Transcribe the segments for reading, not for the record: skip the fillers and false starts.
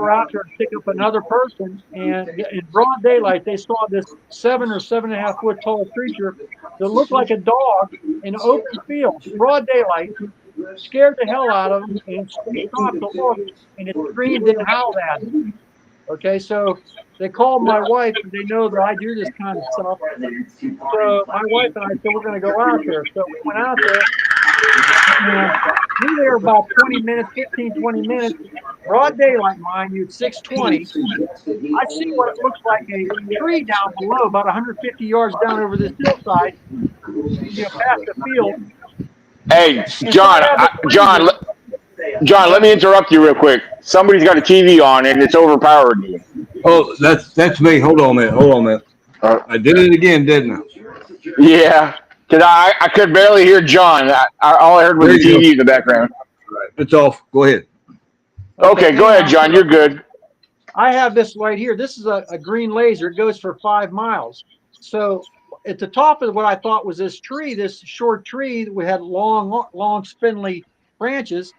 were out there to pick up another person, and in broad daylight, they saw this 7 or 7.5 foot tall creature that looked like a dog in an open field, broad daylight, scared the hell out of them, and they stopped to look, and it screamed and howled at them. Okay, so they called my wife, and they know that I do this kind of stuff. So my wife and I said, we're going to go out there. So we went out there, and we were there about 20 minutes, 15, 20 minutes, broad daylight, mind you, 6:20. I see what it looks like a tree down below, about 150 yards down over this hillside, past the field. Hey, And so I John, have a John, freezer. John, let me interrupt you real quick. Somebody's got a TV on and it's overpowered me. Oh, that's me. Hold on a minute. Hold on a minute. I did it again, didn't I? Yeah, because I could barely hear John. All I heard was There the you TV go. in the background. Right. It's off. Go ahead. Okay, go ahead, Anyhow, John. You're good. I have this right here. This is a green laser. It goes for 5 miles. So at the top of what I thought was this tree, this short tree that we had long, spindly branches.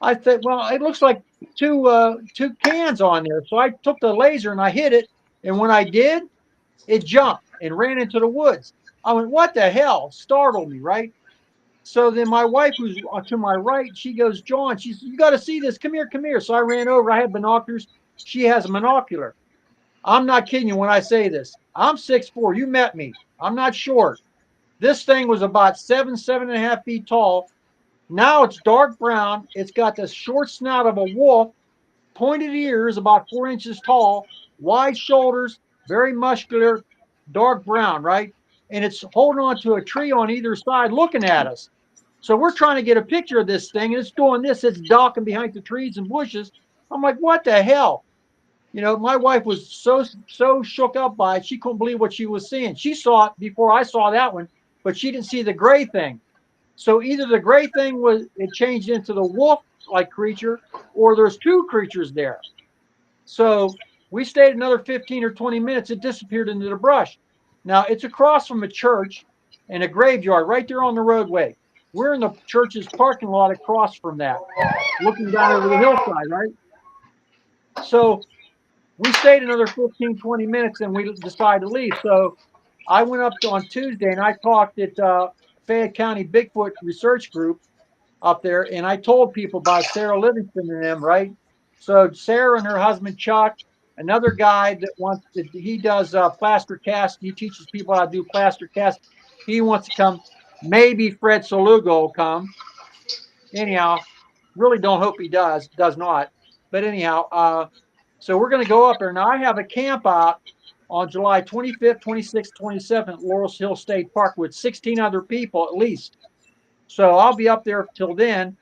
I thought, well, it looks like two cans on there. So I took the laser and I hit it. And when I did, it jumped and ran into the woods. I went, what the hell? Startled me, right? So then my wife, who's to my right, she goes, John, she says, you got to see this. Come here, come here. So I ran over. I had binoculars. She has a monocular. I'm not kidding you when I say this. I'm 6'4". You met me. I'm not short. This thing was about 7.5 feet tall. Now it's dark brown. It's got the short snout of a wolf, pointed ears, about 4 inches tall, wide shoulders, very muscular, dark brown, right? And it's holding on to a tree on either side looking at us. So we're trying to get a picture of this thing, and it's doing this. It's docking behind the trees and bushes. I'm like, what the hell? My wife was so shook up by it, she couldn't believe what she was seeing. She saw it before I saw that one, but she didn't see the gray thing. So either the gray thing it changed into the wolf-like creature, or there's two creatures there. So we stayed another 15 or 20 minutes. It disappeared into the brush. Now it's across from a church and a graveyard right there on the roadway. We're in the church's parking lot across from that, looking down over the hillside, right? So we stayed another 15, 20 minutes and we decided to leave. So I went up on Tuesday and I talked at Fayette County Bigfoot Research Group up there, and I told people about Sarah Livingston and them, right? So Sarah and her husband Chuck, another guy he does plaster cast. He teaches people how to do plaster cast. He wants to come. Maybe Fred Salugo will come. Anyhow, really don't hope he does not. But anyhow, so we're going to go up there. Now I have a camp out on July 25th, 26th, 27th at Laurel Hill State Park with 16 other people at least. So I'll be up there till then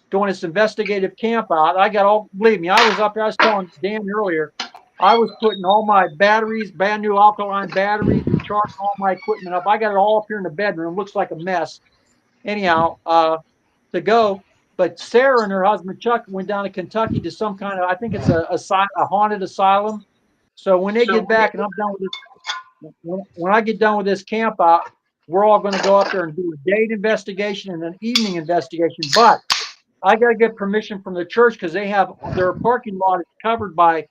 doing this investigative camp out. Believe me, I was up there. I was telling Dan earlier, I was putting all my batteries, brand new alkaline batteries, and charging all my equipment up. I got it all up here in the bedroom. Looks like a mess. Anyhow, to go. But Sarah and her husband Chuck went down to Kentucky to some kind of, I think it's a haunted asylum. So when they get back and I'm done with this, when I get done with this camp out, we're all going to go up there and do a day's investigation and an evening investigation. But I got to get permission from the church because they have their parking lot is covered by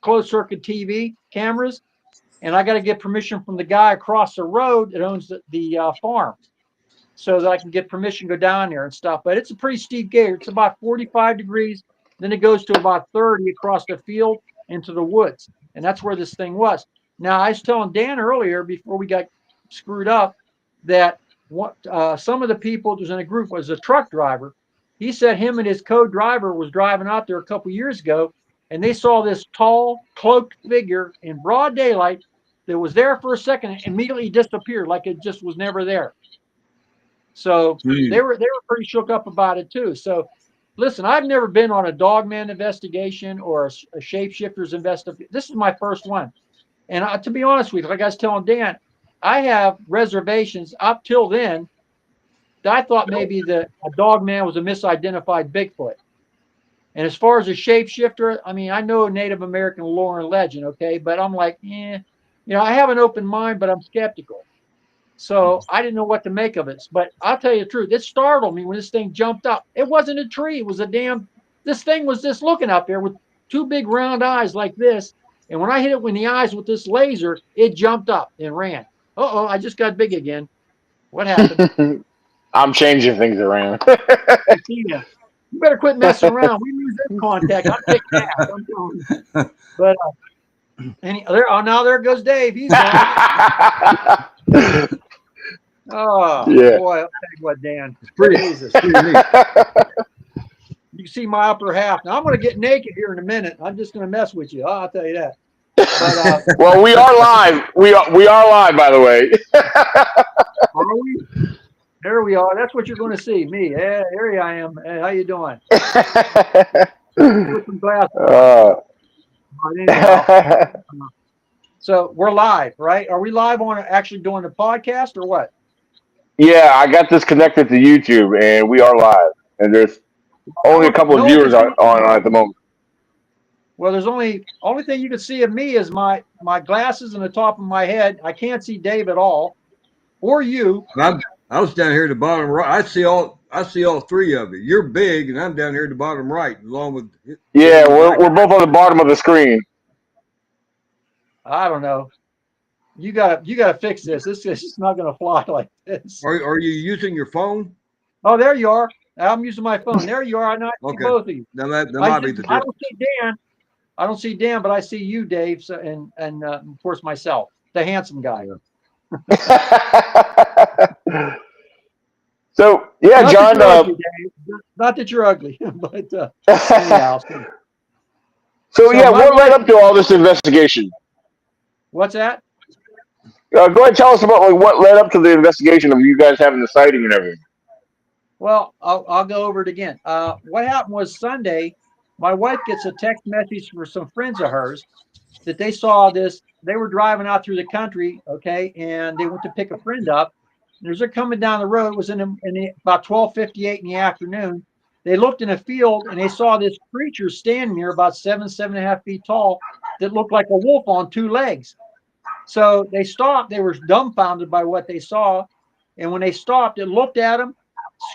closed circuit TV cameras, and I got to get permission from the guy across the road that owns the farm, so that I can get permission to go down there and stuff. But it's a pretty steep gate. It's about 45 degrees. Then it goes to about 30 across the field into the woods, and that's where this thing was. Now I was telling Dan earlier before we got screwed up that some of the people that was in a group was a truck driver. He said him and his co-driver was driving out there a couple years ago, and they saw this tall, cloaked figure in broad daylight that was there for a second and immediately disappeared like it just was never there. So they were pretty shook up about it too. So listen, I've never been on a dogman investigation or a shapeshifters investigation. This is my first one. And to be honest with you, like I was telling Dan, I have reservations up till then. I thought maybe a dog man was a misidentified Bigfoot. And as far as a shapeshifter, I mean, I know Native American lore and legend, okay, but I'm like, I have an open mind, but I'm skeptical. So I didn't know what to make of it. But I'll tell you the truth, it startled me when this thing jumped up. It wasn't a tree. It was this thing was just looking up there with two big round eyes like this. And when I hit it in the eyes with this laser, it jumped up and ran. Uh-oh, I just got big again. What happened? I'm changing things around. Yeah. You better quit messing around. We lose this contact. I'm kicking ass. I'm telling you. But now there goes Dave. He's gone. Oh Yeah. boy, I'll tell you what, Dan. It's pretty, Jesus. pretty neat. You can see my upper half. Now I'm going to get naked here in a minute. I'm just going to mess with you. I'll tell you that. But Well, we are live. We are live, by the way. are we? There we are. That's what you're going to see. Me. Yeah, here I am. Hey, how you doing? Put some glasses on. But anyhow, so we're live, right? Are we live on actually doing the podcast or what? Yeah, I got this connected to YouTube, and we are live. And there's only a couple of No one can viewers see on at the moment. Well, there's only thing you can see of me is my glasses and the top of my head. I can't see Dave at all, or you. I was down here at the bottom right. I see all three of you. You're big, and I'm down here at the bottom right, along with. Yeah, we're both on the bottom of the screen. I don't know. You gotta fix this. This is just not gonna fly like this. Are you using your phone? Oh, there you are. I'm using my phone. There you are. I see Okay. both of you. That might be the I difference. don't see Dan. I don't see Dan, but I see you, Dave, so, and of course myself, the handsome guy. So yeah, Not John. that you're ugly, Dave. Not that you're ugly, but anyhow. So yeah, what led up to all this investigation? What's that? Go ahead, and tell us about like what led up to the investigation of you guys having the sighting and everything. Well, I'll go over it again. What happened was Sunday, my wife gets a text message from some friends of hers that they saw this. They were driving out through the country, okay, and they went to pick a friend up. And as they're coming down the road, it was about 12:58 in the afternoon. They looked in a field and they saw this creature standing there about 7.5 feet tall that looked like a wolf on two legs. So they stopped. They were dumbfounded by what they saw. And when they stopped, it looked at them,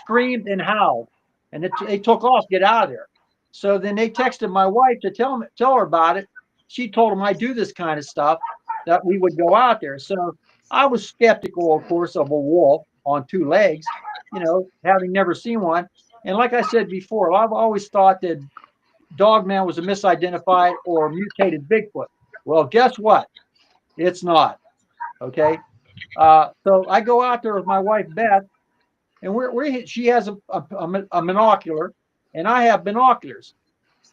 screamed, and howled. And they took off, get out of there. So then they texted my wife to tell her about it. She told them I do this kind of stuff, that we would go out there. So I was skeptical, of course, of a wolf on two legs, having never seen one. And like I said before, I've always thought that Dogman was a misidentified or mutated Bigfoot. Well, guess what? It's not. Okay. So I go out there with my wife, Beth, and she has a monocular, and I have binoculars,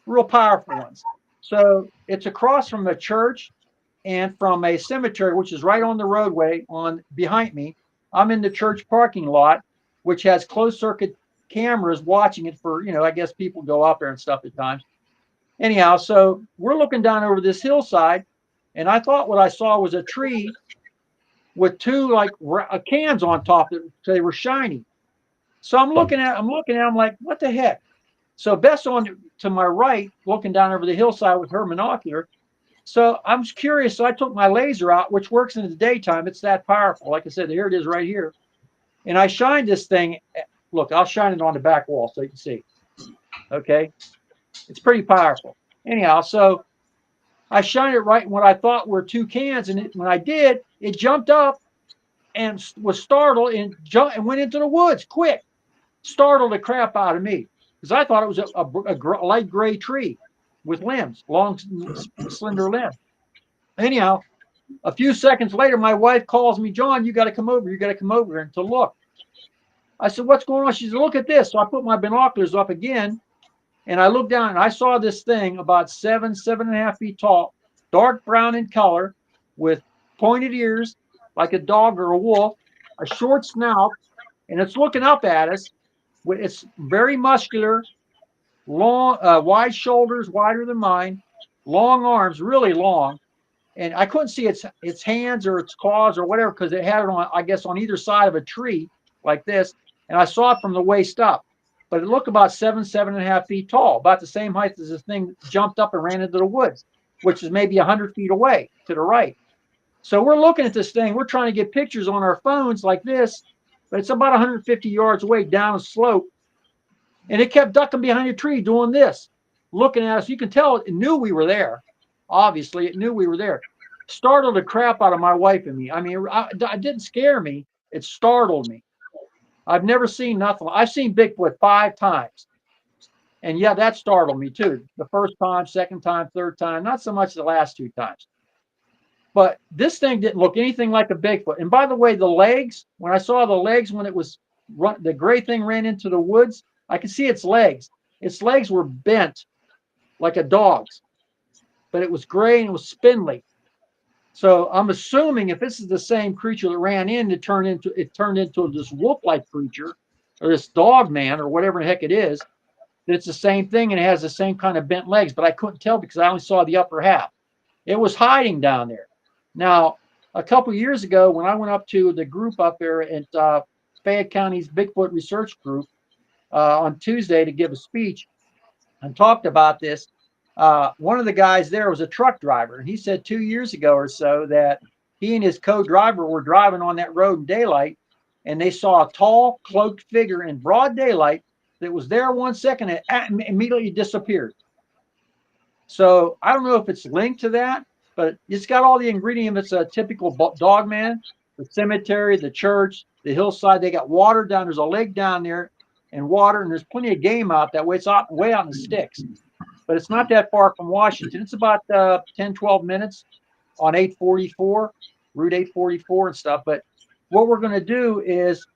real powerful ones. So it's across from a church and from a cemetery, which is right on the roadway on behind me. I'm in the church parking lot, which has closed circuit cameras watching it for, I guess people go up there and stuff at times. Anyhow, so we're looking down over this hillside, and I thought what I saw was a tree with two like cans on top that they were shiny. So I'm looking at them like, what the heck? So Beth's on to my right, looking down over the hillside with her monocular. So I'm curious. So I took my laser out, which works in the daytime. It's that powerful. Like I said, here it is right here. And I shined this thing. Look, I'll shine it on the back wall so you can see. Okay. It's pretty powerful. Anyhow, so I shined it right in what I thought were two cans. And when I did, it jumped up and was startled and went into the woods quick. Startled the crap out of me because I thought it was a light gray tree with limbs, long, slender limbs. Anyhow, a few seconds later, my wife calls me, John, you got to come over. You got to come over and to look. I said, what's going on? She said, look at this. So I put my binoculars up again, and I looked down, and I saw this thing about 7.5 feet tall, dark brown in color, with pointed ears like a dog or a wolf, a short snout, and it's looking up at us. It's very muscular, long, wide shoulders, wider than mine, long arms, really long. And I couldn't see its hands or its claws or whatever because it had it on, I guess, on either side of a tree like this. And I saw it from the waist up. But it looked about 7.5 feet tall, about the same height as this thing jumped up and ran into the woods, which is maybe 100 feet away to the right. So we're looking at this thing. We're trying to get pictures on our phones like this, but it's about 150 yards away down a slope. And it kept ducking behind a tree doing this. looking at us. You can tell it knew we were there. Obviously, it knew we were there. Startled the crap out of my wife and me. I mean, it didn't scare me. It startled me. I've never seen nothing. I've seen Bigfoot 5 times. And yeah, that startled me too. The first time, second time, third time, not so much the last 2 times. But this thing didn't look anything like a Bigfoot. And by the way, the legs, when I saw the legs, when it was the gray thing ran into the woods, I could see its legs. Its legs were bent like a dog's, but it was gray and it was spindly. So I'm assuming if this is the same creature that ran in, it turned into this wolf-like creature, or this dog man, or whatever the heck it is. That it's the same thing and it has the same kind of bent legs, but I couldn't tell because I only saw the upper half. It was hiding down there. Now, a couple of years ago, when I went up to the group up there at Fayette County's Bigfoot Research Group on Tuesday to give a speech and talked about this, one of the guys there was a truck driver. And he said 2 years ago or so that he and his co-driver were driving on that road in daylight, and they saw a tall, cloaked figure in broad daylight that was there 1 second and immediately disappeared. So I don't know if it's linked to that, but it's got all the ingredients. It's a typical dog man, the cemetery, the church, the hillside. They got water down. There's a lake down there and water, and there's plenty of game out that way. It's way out in the sticks, but it's not that far from Washington. It's about 10, 12 minutes on 844, Route 844 and stuff. But what we're going to do is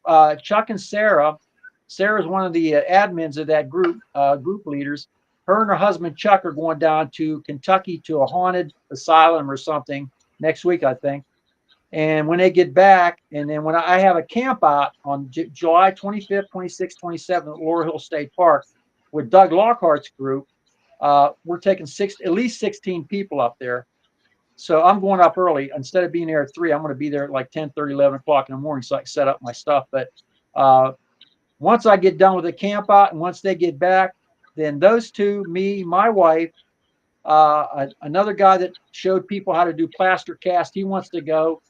Chuck and Sarah's one of the admins of that group leaders. Her and her husband Chuck are going down to Kentucky to a haunted asylum or something next week, I think. And when they get back, and then when I have a camp out on July 25th, 26th, 27th at Laurel Hill State Park with Doug Lockhart's group, we're taking at least 16 people up there. So I'm going up early. Instead of being there at 3, I'm going to be there at like 10:30, 11 o'clock in the morning so I can set up my stuff. But once I get done with the camp out and once they get back, then those two, me, my wife, another guy that showed people how to do plaster cast, he wants to go,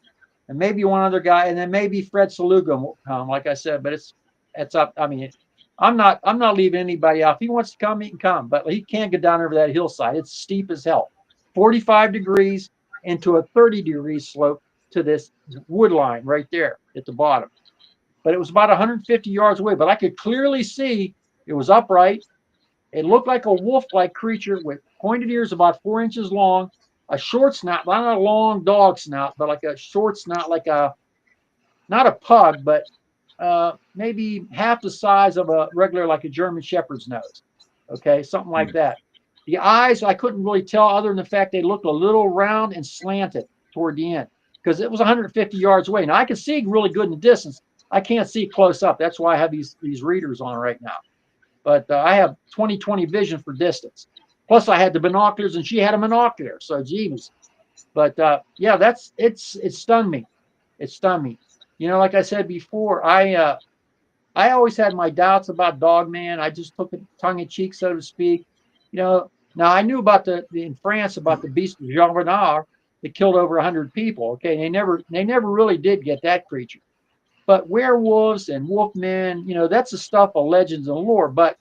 and maybe one other guy, and then maybe Fred Saluga will come, like I said. But it's up. I mean, I'm not leaving anybody out. If he wants to come, he can come, but he can't get down over that hillside. It's steep as hell, 45 degrees into a 30-degree slope to this wood line right there at the bottom. But it was about 150 yards away. But I could clearly see it was upright. It looked like a wolf-like creature with pointed ears about 4 inches long, a short snout, not a long dog snout, but like a short snout, like not a pug, but maybe half the size of a regular, like a German Shepherd's nose. Okay, something like that. The eyes, I couldn't really tell other than the fact they looked a little round and slanted toward the end because it was 150 yards away. Now, I can see really good in the distance. I can't see close up. That's why I have these readers on right now. But I have 20/20 vision for distance. Plus, I had the binoculars, and she had a monocular. So, geez. But yeah, it stunned me. It stunned me. You know, like I said before, I always had my doubts about Dogman. I just took it tongue in cheek, so to speak. You know, now I knew about in France about the beast of Jean Bernard that killed over 100 people. Okay, they never really did get that creature. But werewolves and wolfmen, you know, that's the stuff of legends and lore. But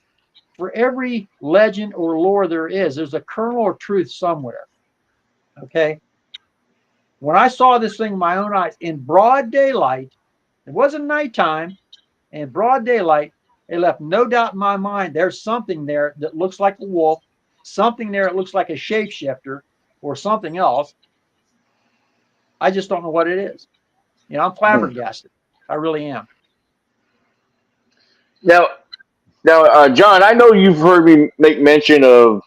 for every legend or lore there's a kernel of truth somewhere. Okay. When I saw this thing with my own eyes in broad daylight, it wasn't nighttime, in broad daylight, it left no doubt in my mind there's something there that looks like a wolf, something there that looks like a shapeshifter or something else. I just don't know what it is. You know, I'm flabbergasted. I really am. Now, John, I know you've heard me make mention of,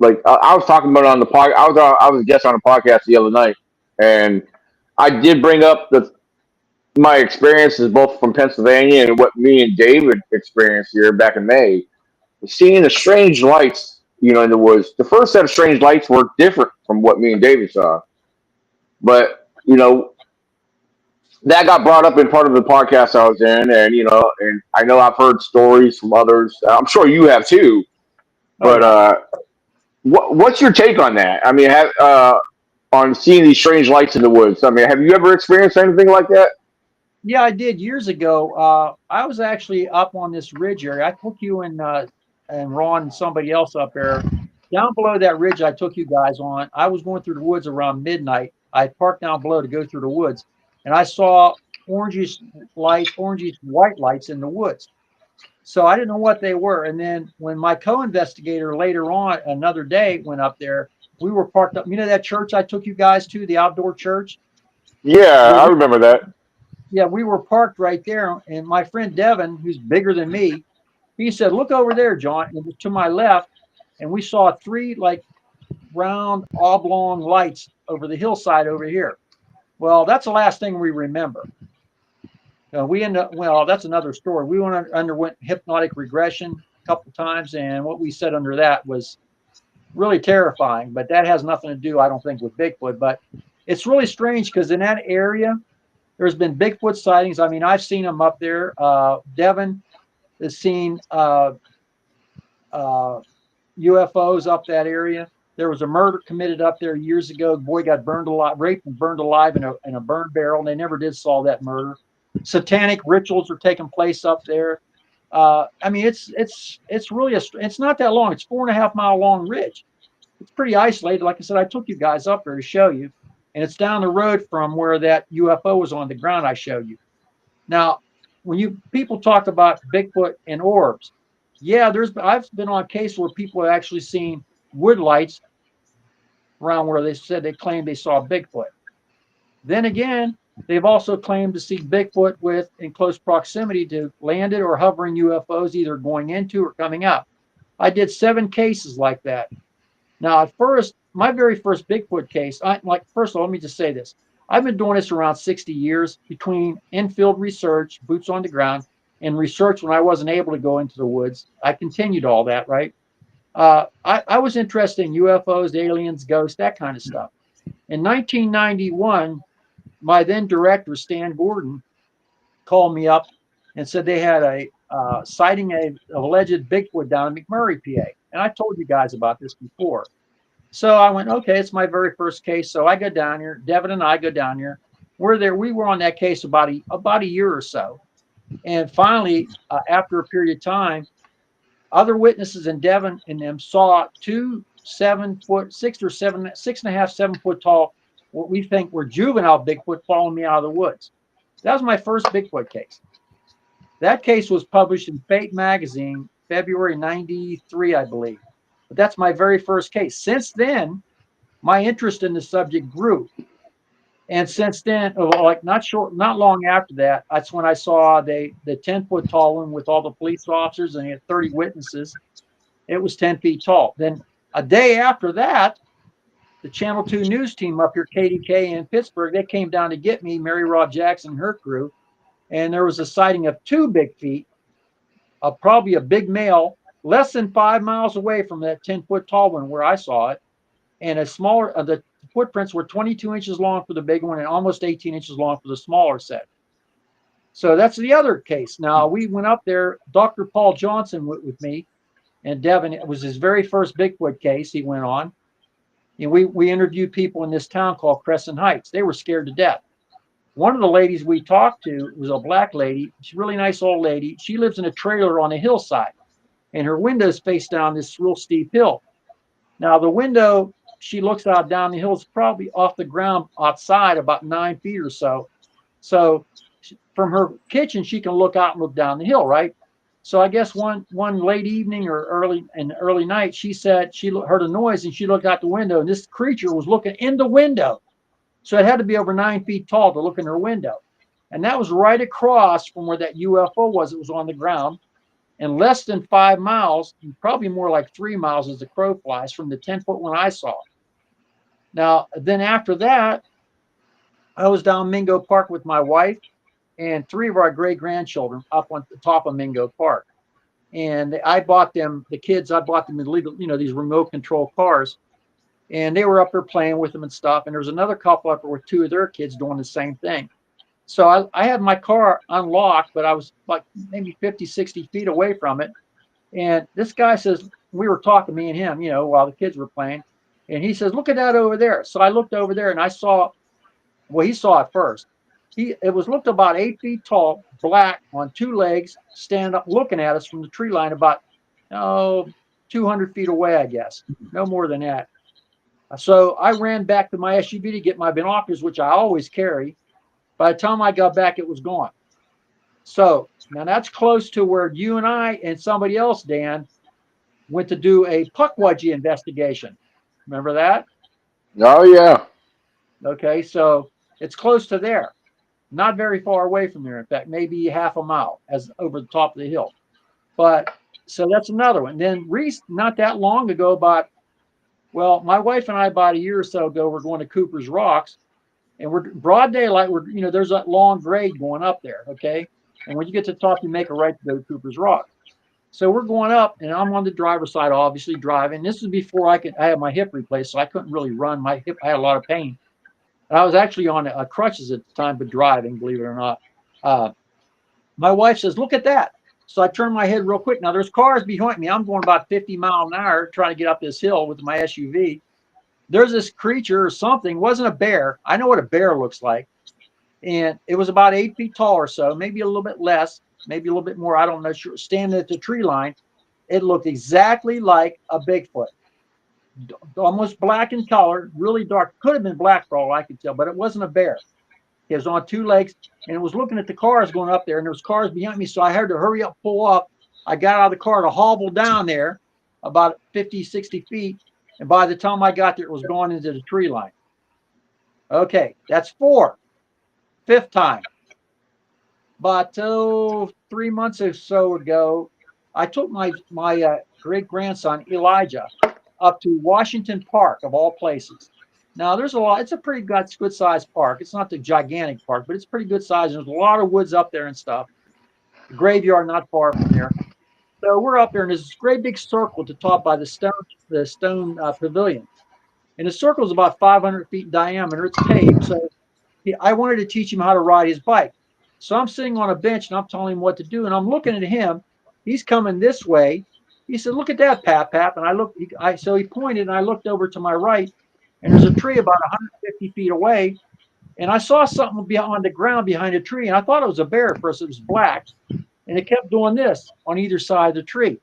like, I was talking about it on the podcast. I was a guest on a podcast the other night, and I did bring up my experiences both from Pennsylvania and what me and David experienced here back in May. Seeing the strange lights, you know, in the woods. The first set of strange lights were different from what me and David saw, but you know, that got brought up in part of the podcast I was in, and you know, and I know I've heard stories from others. I'm sure you have too. But what's your take on that? I mean, on seeing these strange lights in the woods. I mean, have you ever experienced anything like that? Yeah, I did years ago. I was actually up on this ridge area. I took you and and Ron and somebody else up there. Down below that ridge I took you guys on, I was going through the woods around midnight. I parked down below to go through the woods, and I saw orangish lights, orangish white lights in the woods. So I didn't know what they were. And then when my co-investigator later on another day went up there, we were parked up. You know that church I took you guys to, the outdoor church? Yeah, We I were, remember that. yeah, we were parked right there. And my friend Devin, who's bigger than me, he said, "Look over there, John." And to my left, and we saw three like round oblong lights over the hillside over here. Well, that's the last thing we remember. We end up, well, that's another story. We underwent hypnotic regression a couple times, and what we said under that was really terrifying, but that has nothing to do, I don't think, with Bigfoot. But it's really strange because in that area, there's been Bigfoot sightings. I mean, I've seen them up there. Devin has seen uh, UFOs up that area. There was a murder committed up there years ago. The boy got burned alive, raped and burned alive in a burn barrel, and they never did solve that murder. Satanic rituals are taking place up there. I mean, it's really it's not that long. It's 4.5 mile long ridge. It's pretty isolated. Like I said, I took you guys up there to show you, and it's down the road from where that UFO was on the ground. I showed you. Now, when you people talk about Bigfoot and orbs, yeah, I've been on a case where people have actually seen wood lights around where they said they claimed they saw Bigfoot. Then again, they've also claimed to see Bigfoot with in close proximity to landed or hovering UFOs, either going into or coming up. I did 7 cases like that. Now, at first, my very first Bigfoot case, first of all, let me just say this. I've been doing this around 60 years between in-field research, boots on the ground, and research when I wasn't able to go into the woods. I continued all that, right? I was interested in UFOs, aliens, ghosts, that kind of stuff. In 1991, my then director, Stan Gordon, called me up and said they had a sighting of alleged Bigfoot down in McMurray, PA. And I told you guys about this before. So I went, okay, it's my very first case. So I go down here. Devin and I go down here. We're there. We were on that case about a year or so. And finally, after a period of time, other witnesses and Devin and them saw 2 7 foot, 6 or 7, 6.5, 7 foot tall, what we think were juvenile Bigfoot following me out of the woods. That was my first Bigfoot case. That case was published in Fate magazine, February '93, I believe. But that's my very first case. Since then, my interest in the subject grew. And since then, like not long after that, that's when I saw the 10 foot tall one with all the police officers, and he had 30 witnesses. It was 10 feet tall. Then a day after that, the Channel 2 news team up here, KDK in Pittsburgh, they came down to get me, Mary Rod Jackson and her crew. And there was a sighting of 2 big feet, probably a big male, less than 5 miles away from that 10 foot tall one where I saw it. And a smaller, the footprints were 22 inches long for the big one and almost 18 inches long for the smaller set. So that's the other case. Now, we went up there. Dr. Paul Johnson went with me, and Devin, it was his very first Bigfoot case he went on. And we interviewed people in this town called Crescent Heights. They were scared to death. One of the ladies we talked to was a black lady. She's a really nice old lady. She lives in a trailer on a hillside, and her windows face down this real steep hill. Now, the window, she looks out down the hill, is probably off the ground outside about 9 feet or so. So from her kitchen, she can look out and look down the hill, right? So I guess one late evening or early night, she said she heard a noise and she looked out the window, and this creature was looking in the window. So it had to be over 9 feet tall to look in her window. And that was right across from where that UFO was. It was on the ground. And less than 5 miles, probably more like 3 miles as the crow flies from the 10 foot one I saw. Now, then after that, I was down Mingo Park with my wife and 3 of our great grandchildren up on the top of Mingo Park. And I bought them, the kids, I bought them illegal, these remote control cars. And they were up there playing with them and stuff. And there was another couple up there with 2 of their kids doing the same thing. So I had my car unlocked, but I was like maybe 50, 60 feet away from it. And this guy says, we were talking, me and him, while the kids were playing. And he says, look at that over there. So I looked over there and I saw, well, he saw it first. It looked about 8 feet tall, black, on 2 legs, standing up, looking at us from the tree line about oh, 200 feet away, I guess. No more than that. So I ran back to my SUV to get my binoculars, which I always carry. By the time I got back, it was gone. So now that's close to where you and I and somebody else, Dan, went to do a puckwudgie investigation. Remember that? Oh yeah. Okay, so it's close to there. Not very far away from here. In fact, maybe half a mile as over the top of the hill. But so that's another one. Then Reese, not that long ago, my wife and I about a year or so ago, we're going to Cooper's Rocks, and we're broad daylight. There's that long grade going up there. Okay, and when you get to the top, you make a right to go to Cooper's Rocks. So we're going up, and I'm on the driver's side, obviously driving. This is before I had my hip replaced, so I couldn't really run. My hip, I had a lot of pain. And I was actually on crutches at the time, but driving, believe it or not. Uh, my wife says, "Look at that." So I turn my head real quick. Now there's cars behind me. I'm going about 50 miles an hour trying to get up this hill with my SUV. There's this creature or something. It wasn't a bear. I know what a bear looks like. And it was about 8 feet tall or so, maybe a little bit less, maybe a little bit more. I don't know. Standing at the tree line, it looked exactly like a Bigfoot, almost black in color, really dark. Could have been black for all I could tell, but it wasn't a bear. It was on two legs, and it was looking at the cars going up there, and there was cars behind me, so I had to hurry up, pull up. I got out of the car to hobble down there about 50, 60 feet, and by the time I got there, it was gone into the tree line. Okay, that's four. Fifth time. About 3 months or so ago, I took my great grandson Elijah up to Washington Park of all places. Now there's a lot. It's a pretty good sized park. It's not the gigantic park, but it's pretty good size. There's a lot of woods up there and stuff. The graveyard not far from there. So we're up there, and there's this great big circle at the top by the stone pavilion, and the circle is about 500 feet in diameter. It's paved, so I wanted to teach him how to ride his bike. So I'm sitting on a bench and I'm telling him what to do. And I'm looking at him. He's coming this way. He said, "Look at that, Pap, Pap." And I looked, so he pointed and I looked over to my right, and there's a tree about 150 feet away. And I saw something on the ground behind a tree. And I thought it was a bear at first. It was black. And it kept doing this on either side of the tree.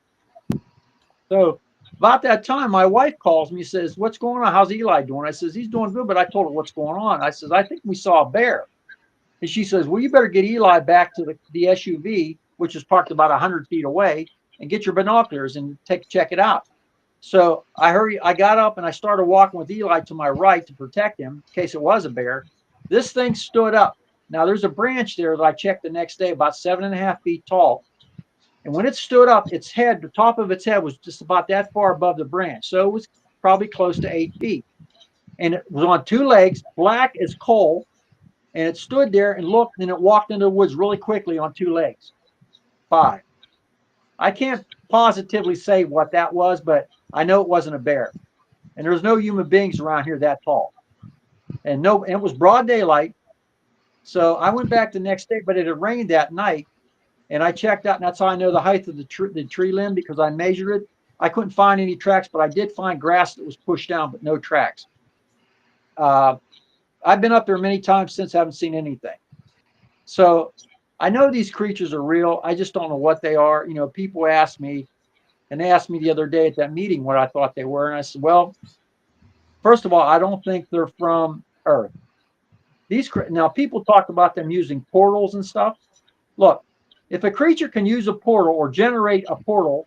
So about that time, my wife calls me, says, "What's going on? How's Eli doing?" I says, "He's doing good." But I told her what's going on. I says, "I think we saw a bear." And she says, "Well, you better get Eli back to the SUV, which is parked about 100 feet away, and get your binoculars and check it out." So I got up and I started walking with Eli to my right to protect him in case it was a bear. This thing stood up. Now there's a branch there that I checked the next day, about 7.5 feet tall. And when it stood up, the top of its head was just about that far above the branch. So it was probably close to 8 feet. And it was on two legs, black as coal. And it stood there and looked, and it walked into the woods really quickly on two legs. Five. I can't positively say what that was, but I know it wasn't a bear. And there was no human beings around here that tall. And it was broad daylight. So I went back the next day, but it had rained that night. And I checked out, and that's how I know the height of the tree limb, because I measured it. I couldn't find any tracks, but I did find grass that was pushed down, but no tracks. I've been up there many times since, haven't seen anything. So I know these creatures are real. I just don't know what they are. People ask me, and they asked me the other day at that meeting what I thought they were. And I said, well, first of all, I don't think they're from Earth. Now, people talk about them using portals and stuff. Look, if a creature can use a portal or generate a portal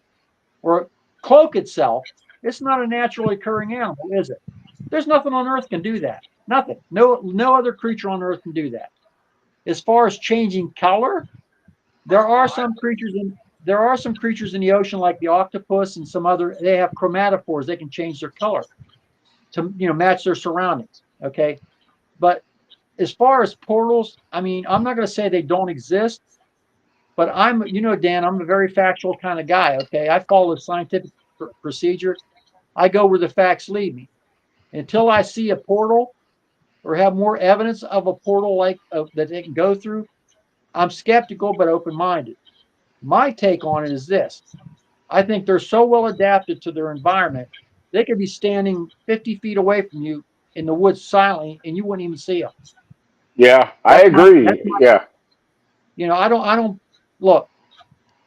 or cloak itself, it's not a naturally occurring animal, is it? There's nothing on Earth can do that. Nothing. No other creature on Earth can do that. As far as changing color, there are some creatures in the ocean, like the octopus and some other. They have chromatophores. They can change their color to match their surroundings. Okay, but as far as portals, I mean, I'm not going to say they don't exist, but Dan, I'm a very factual kind of guy. Okay, I follow scientific procedure. I go where the facts lead me. Until I see a portal or have more evidence of a portal that they can go through, I'm skeptical but open-minded. My take on it is this. I think they're so well adapted to their environment, they could be standing 50 feet away from you in the woods silently, and you wouldn't even see them. Yeah, I That's agree. my, Yeah. I don't look.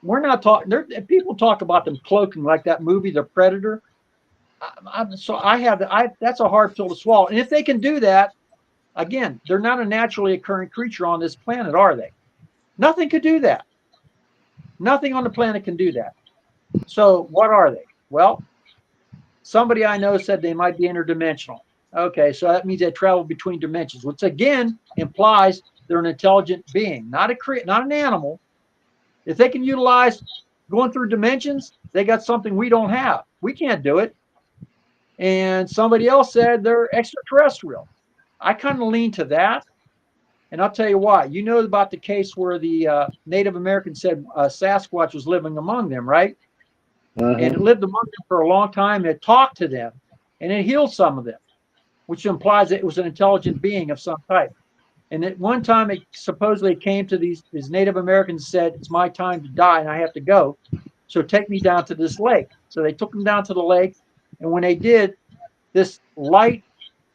we're not talking. People talk about them cloaking, like that movie, The Predator. So I have. That's a hard pill to swallow. And if they can do that, again, they're not a naturally occurring creature on this planet, are they? Nothing could do that. Nothing on the planet can do that. So what are they? Well, somebody I know said they might be interdimensional. Okay, so that means they travel between dimensions, which again implies they're an intelligent being, not an animal. If they can utilize going through dimensions, they got something we don't have. We can't do it. And somebody else said they're extraterrestrial. I kind of lean to that. And I'll tell you why. You know about the case where the Native Americans said Sasquatch was living among them, right? And it Mm-hmm. lived among them for a long time. It talked to them, and it healed some of them, which implies that it was an intelligent being of some type. And at one time, it supposedly came to these Native Americans and said, "It's my time to die, and I have to go. So take me down to this lake." So they took them down to the lake, and when they did, this light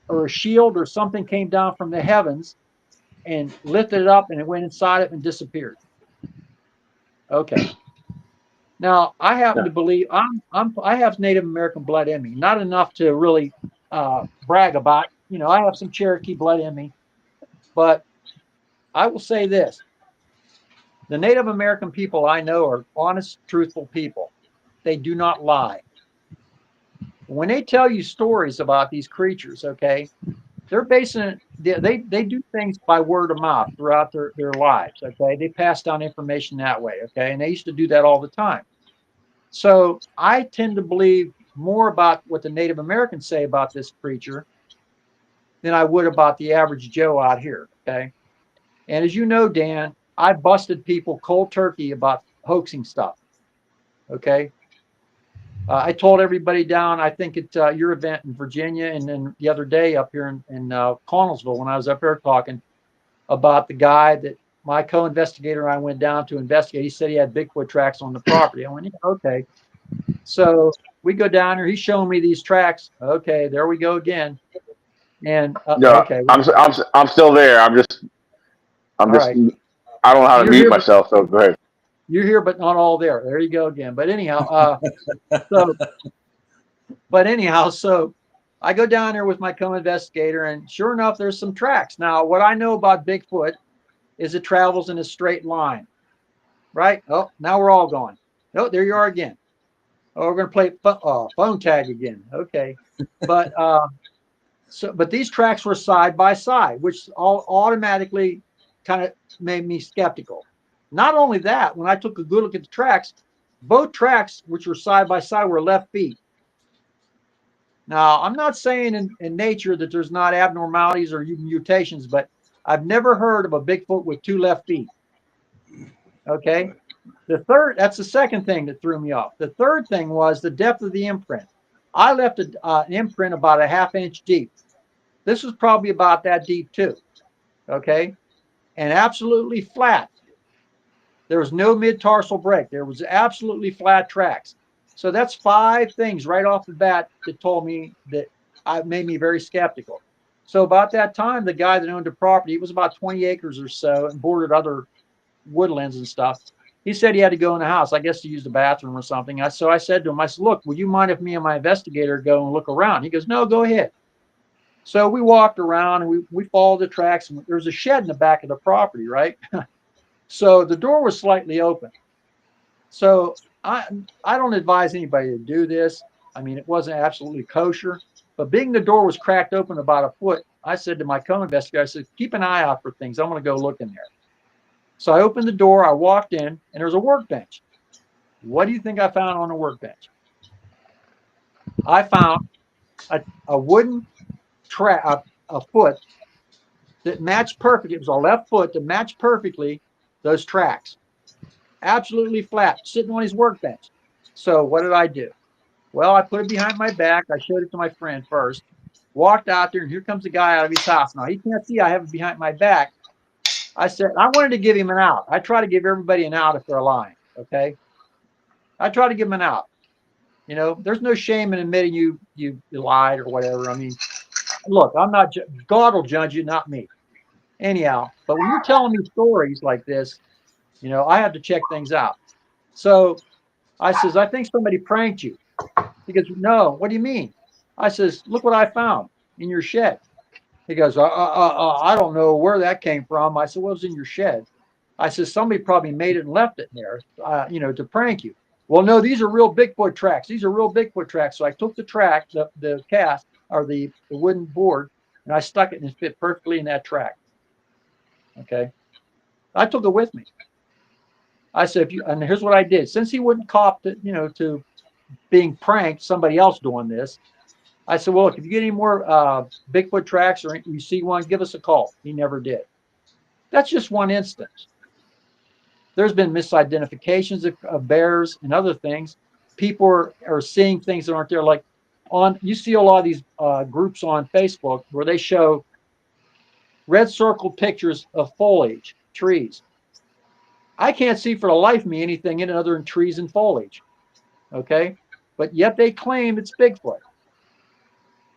or a shield or something came down from the heavens and lifted it up, and it went inside it and disappeared. Okay. Now I happen Yeah. to believe I have Native American blood in me, not enough to really brag about. You know, I have some Cherokee blood in me, but I will say this: the Native American people I know are honest, truthful people. They do not lie. When they tell you stories about these creatures, okay, they're basing it, they do things by word of mouth throughout their lives. Okay. They pass down information that way. Okay. And they used to do that all the time. So I tend to believe more about what the Native Americans say about this creature than I would about the average Joe out here. Okay. And as you know, Dan, I busted people cold turkey about hoaxing stuff. Okay. I told everybody down, I think at your event in Virginia, and then the other day up here in Connellsville, when I was up there talking about the guy that my co-investigator and I went down to investigate. He said he had Bigfoot tracks on the property. I went, yeah, okay. So we go down there. He's showing me these tracks. Okay, there we go again. And No, okay, I'm still there. I'm all just right. I don't know how to You're mute here, but myself. So go ahead. you're here, but not all there. There you go again. But anyhow, so but anyhow, so I go down there with my co-investigator, and sure enough, there's some tracks. Now, what I know about Bigfoot is it travels in a straight line, right? Oh, now we're all gone. Oh, there you are again. Oh, we're going to play phone tag again. Okay, but but these tracks were side by side, which all automatically kind of made me skeptical. Not only that, when I took a good look at the tracks, both tracks, which were side by side, were left feet. Now, I'm not saying in nature that there's not abnormalities or mutations, but I've never heard of a Bigfoot with two left feet. Okay. That's the second thing that threw me off. The third thing was the depth of the imprint. I left an imprint about a half-inch deep. This was probably about that deep too. Okay. And absolutely flat. There was no mid-tarsal break. There was absolutely flat tracks. So that's five things right off the bat that told me that made me very skeptical. So about that time, the guy that owned the property, it was about 20 acres or so and bordered other woodlands and stuff. He said he had to go in the house, I guess to use the bathroom or something. So I said to him, I said, look, would you mind if me and my investigator go and look around? He goes, no, go ahead. So we walked around and we followed the tracks. And there's a shed in the back of the property, right? So the door was slightly open. So I don't advise anybody to do this. I mean, it wasn't absolutely kosher, but being the door was cracked open about a foot, I said to my co-investigator, I said, keep an eye out for things. I'm going to go look in there. So I opened the door, I walked in, and there was a workbench. What do you think I found on the workbench? I found a wooden a foot that matched perfectly. It was a left foot that matched perfectly those tracks. Absolutely flat, sitting on his workbench. So what did I do? Well, I put it behind my back. I showed it to my friend first. Walked out there, and here comes the guy out of his house. Now he can't see I have it behind my back. I said I wanted to give him an out. I try to give everybody an out if they're lying. Okay, I try to give them an out. You know, there's no shame in admitting you lied or whatever. I mean, look, I'm not. God will judge you, not me. Anyhow, but when you're telling me stories like this, you know, I have to check things out. So I says, I think somebody pranked you. He goes, no, what do you mean? I says, look what I found in your shed. He goes, I don't know where that came from. I said, well, it was in your shed. I said, somebody probably made it and left it in there, to prank you. Well, no, these are real Bigfoot tracks. These are real Bigfoot tracks. So I took the track, the cast or the wooden board, and I stuck it and it fit perfectly in that track. Okay. I took it with me. I said, and here's what I did. Since he wouldn't cop to being pranked, somebody else doing this, I said, well, look, if you get any more Bigfoot tracks or you see one, give us a call. He never did. That's just one instance. There's been misidentifications of bears and other things. People are seeing things that aren't there. Like you see a lot of these groups on Facebook where they show red circle pictures of foliage, trees. I can't see for the life of me anything in it other than trees and foliage. Okay. But yet they claim it's Bigfoot.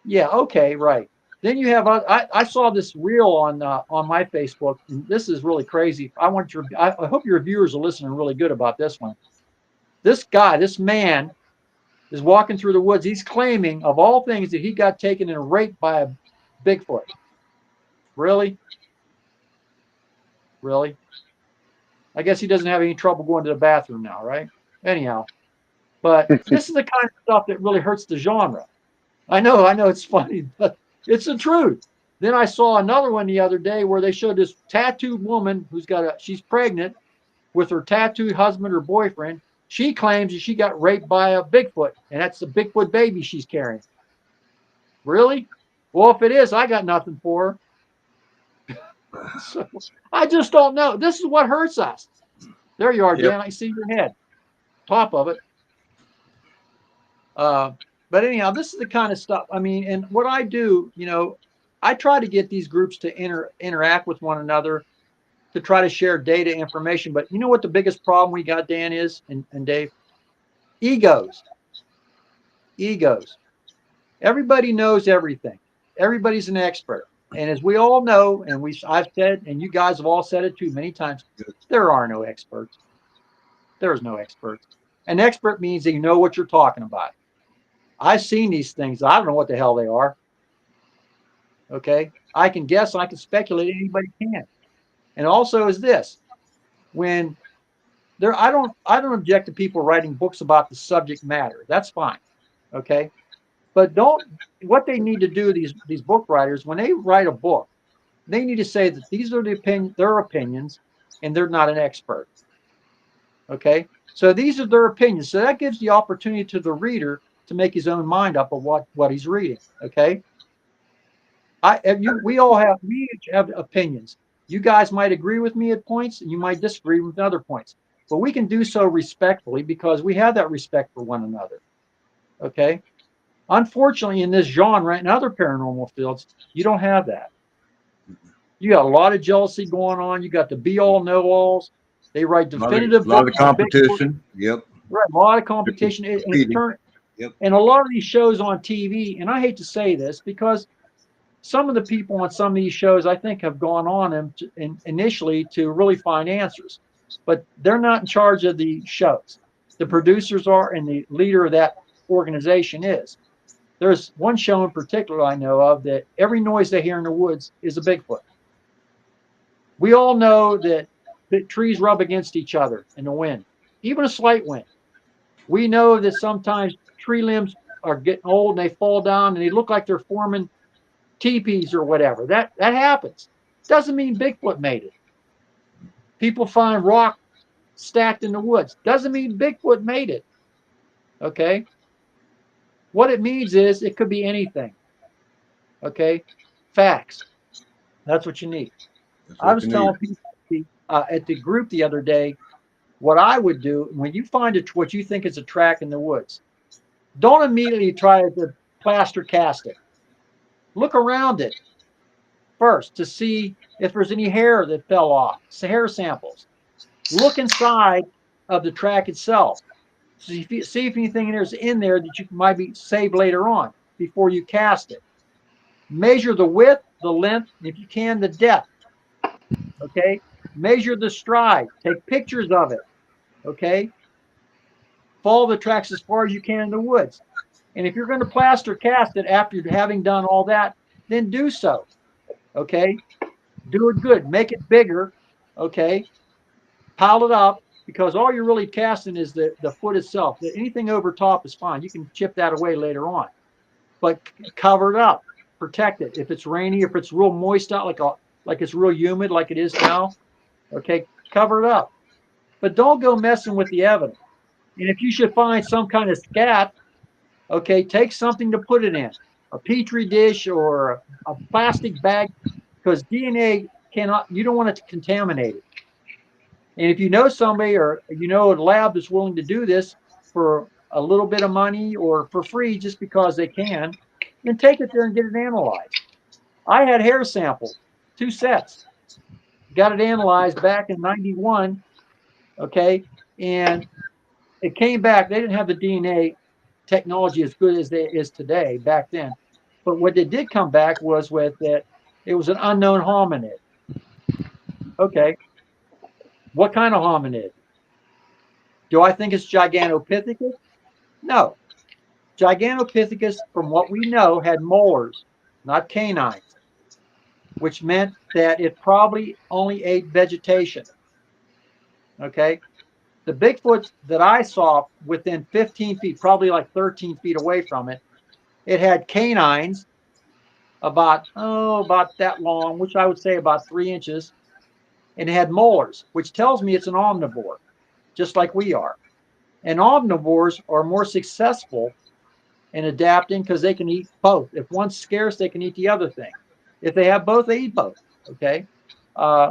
Yeah. Okay. Right. Then you have I saw this reel on my Facebook, and this is really crazy. I hope your viewers are listening really good about this one. This man is walking through the woods. He's claiming, of all things, that he got taken and raped by a Bigfoot. Really? Really? I guess he doesn't have any trouble going to the bathroom now, right? Anyhow, but this is the kind of stuff that really hurts the genre. I know it's funny, but it's the truth. Then I saw another one the other day where they showed this tattooed woman she's pregnant with her tattooed husband or boyfriend. She claims that she got raped by a Bigfoot, and that's the Bigfoot baby she's carrying. Really? Well, if it is, I got nothing for her. So I just don't know. This is what hurts us. There you are, Yep. Dan. I see your head. Top of it. But anyhow, this is the kind of stuff. I mean, and what I do, I try to get these groups to interact with one another, to try to share data information. But you know what the biggest problem we got, Dan, is, and Dave? Egos. Egos. Everybody knows everything. Everybody's an expert. And as we all know, and I've said, and you guys have all said it too many times, there are no experts. There's no experts. An expert means that you know what you're talking about. I've seen these things. I don't know what the hell they are. Okay. I can guess, I can speculate, anybody can. And also is this, when I don't object to people writing books about the subject matter. That's fine. Okay. But what they need to do, these book writers, when they write a book, they need to say that these are their opinions, and they're not an expert. Okay. So these are their opinions. So that gives the opportunity to the reader to make his own mind up of what he's reading. Okay. We each have opinions. You guys might agree with me at points, and you might disagree with other points, but we can do so respectfully because we have that respect for one another. Okay. Unfortunately, in this genre and other paranormal fields, you don't have that. You got a lot of jealousy going on. You got the be-all, know-alls. They write definitive A lot of books on Bigfoot. competition. Yep. Right, a lot of competition. Yep. And a lot of these shows on TV, and I hate to say this because some of the people on some of these shows, I think, have gone on initially to really find answers, but they're not in charge of the shows. The producers are, and the leader of that organization is. There's one show in particular I know of that every noise they hear in the woods is a Bigfoot. We all know that trees rub against each other in the wind, even a slight wind. We know that sometimes tree limbs are getting old and they fall down and they look like they're forming teepees or whatever. That happens. Doesn't mean Bigfoot made it. People find rock stacked in the woods. Doesn't mean Bigfoot made it. Okay. What it means is it could be anything. Okay. Facts. That's what you need. I was telling people at the group the other day what I would do when you find what you think is a track in the woods. Don't immediately try to plaster cast it. Look around it first to see if there's any hair that fell off, hair samples. Look inside of the track itself. See if anything in there that you might be saved later on before you cast it. Measure the width, the length, and if you can, the depth. Okay. Measure the stride. Take pictures of it. Okay. follow the tracks as far as you can in the woods. And if you're going to plaster cast it after having done all that, then do so. Okay. Do it good. Make it bigger. Okay. Pile it up because all you're really casting is the foot itself. Anything over top is fine. You can chip that away later on, but cover it up, protect it. If it's rainy, if it's real moist out, like it's real humid, like it is now, okay, cover it up. But don't go messing with the evidence. And if you should find some kind of scat, okay, take something to put it in, a petri dish or a plastic bag, because DNA cannot. You don't want it to contaminate it. And if you know somebody or you know a lab that's willing to do this for a little bit of money or for free just because they can, then take it there and get it analyzed. I had hair samples, 2 sets, got it analyzed back in 91, okay, and it came back. They didn't have the DNA technology as good as it is today back then. But what they did come back was with that it was an unknown hominid. Okay, what kind of hominid? Do I think it's Gigantopithecus? No. Gigantopithecus, from what we know, had molars, not canines, which meant that it probably only ate vegetation. Okay. The Bigfoot that I saw within 15 feet, probably like 13 feet away from it, it had canines about that long, which I would say about 3 inches, and it had molars, which tells me it's an omnivore, just like we are. And omnivores are more successful in adapting because they can eat both. If one's scarce, they can eat the other thing. If they have both, they eat both. Okay.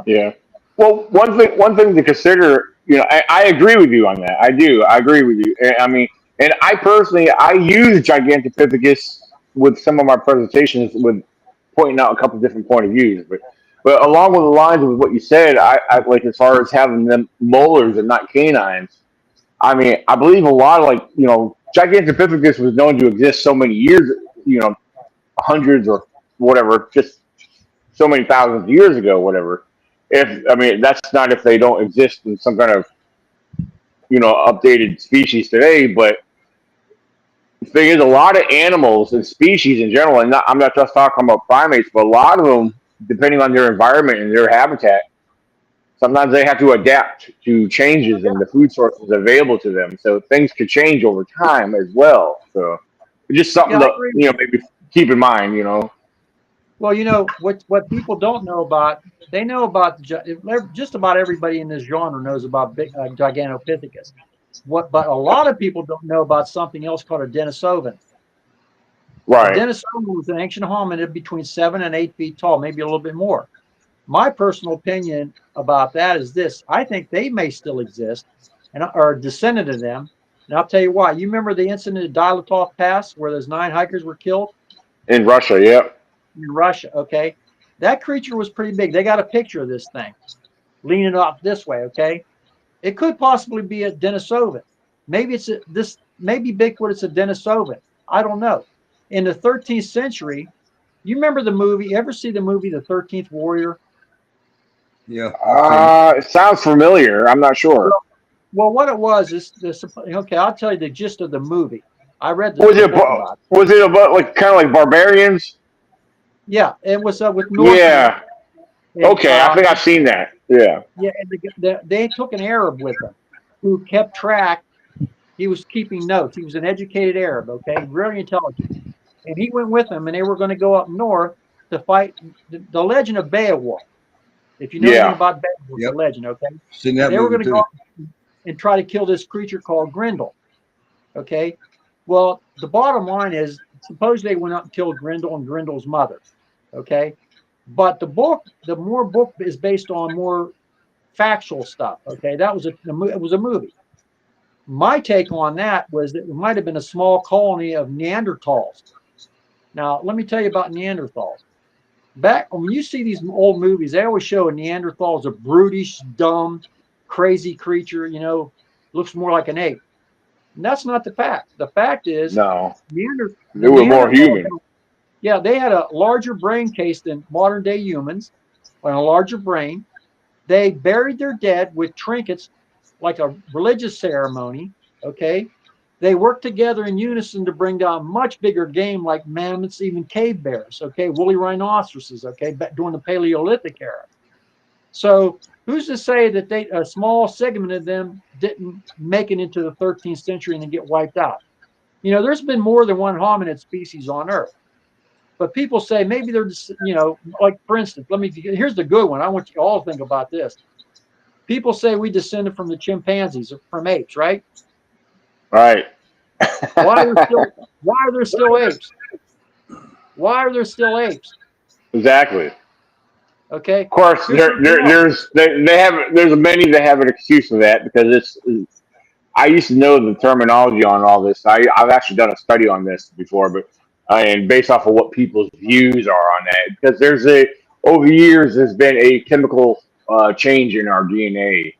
Yeah. Well, one thing to consider, I agree with you on that. I do. I agree with you. I mean, and I personally, I use Gigantopithecus with some of my presentations with pointing out a couple different point of views, but along with the lines of what you said, I like as far as having them molars and not canines. I mean, I believe a lot of Gigantopithecus was known to exist so many years, hundreds or whatever, just so many thousands of years ago, whatever. If I mean, that's not if they don't exist in some kind of updated species today. But the thing is, a lot of animals and species in general, and I'm not just talking about primates, but a lot of them, depending on their environment and their habitat, sometimes they have to adapt to changes in the food sources available to them. So things could change over time as well. So it's just Yeah, something I to agree. maybe keep in mind. Well, what people don't know about, they know about just about everybody in this genre knows about Gigantopithecus. But a lot of people don't know about something else called a Denisovan. A Right. Denisovan was an ancient hominid between 7 and 8 feet tall, maybe a little bit more. My personal opinion about that is this: I think they may still exist and are a descendant of them. And I'll tell you why. You remember the incident at Dilatov Pass where those 9 hikers were killed In Russia, yep. in Russia? Okay, that creature was pretty big. They got a picture of this thing leaning off this way. Okay, it could possibly be a Denisovan. Maybe maybe Bigfoot. It's a Denisovan. I don't know. In the 13th century, you remember the movie? You ever see the movie The 13th Warrior? Yeah, I've seen it. It sounds familiar. I'm not sure. Well, what it was is this. Okay, I'll tell you the gist of the movie. I read Was the it book about it. was it about like kind of like barbarians? Yeah, it was with Northmen, Yeah. and Okay, I think I've seen that. Yeah. yeah, and they took an Arab with them who kept track. He was keeping notes. He was an educated Arab. Okay, very intelligent, and he went with them, and they were going to go up north to fight the legend of Beowulf. If you know anything Yeah. about Beowulf, the Yep, legend, okay, seen that they were going movie to go too. up and try to kill this creature called Grendel. Okay. Well, the bottom line is, suppose they went up and killed Grendel and Grendel's mother. Okay. But the more book is based on more factual stuff. Okay. It was a movie. My take on that was that it might have been a small colony of Neanderthals. Now, let me tell you about Neanderthals. Back when you see these old movies, they always show a Neanderthal as a brutish, dumb, crazy creature, looks more like an ape. And that's not the fact. The fact is, No, they the were more Neanderthals, human. yeah, they had a larger brain case than modern day humans, and a larger brain. They buried their dead with trinkets, like a religious ceremony. Okay, They work together in unison to bring down much bigger game like mammoths, even cave bears, okay, woolly rhinoceroses, okay, during the Paleolithic era. So who's to say that a small segment of them didn't make it into the 13th century and then get wiped out? You know, there's been more than one hominid species on Earth. But people say maybe they're just, you know, like for instance, here's the good one. I want you all to think about this. People say we descended from the chimpanzees, from apes, right? Right. Why are there still apes? Why are there still apes? Exactly. Okay. Of course, Here's something else. there's many that have an excuse for that because I used to know the terminology on all this. I've actually done a study on this before, but and based off of what people's views are on that, because over the years there's been a chemical change in our DNA,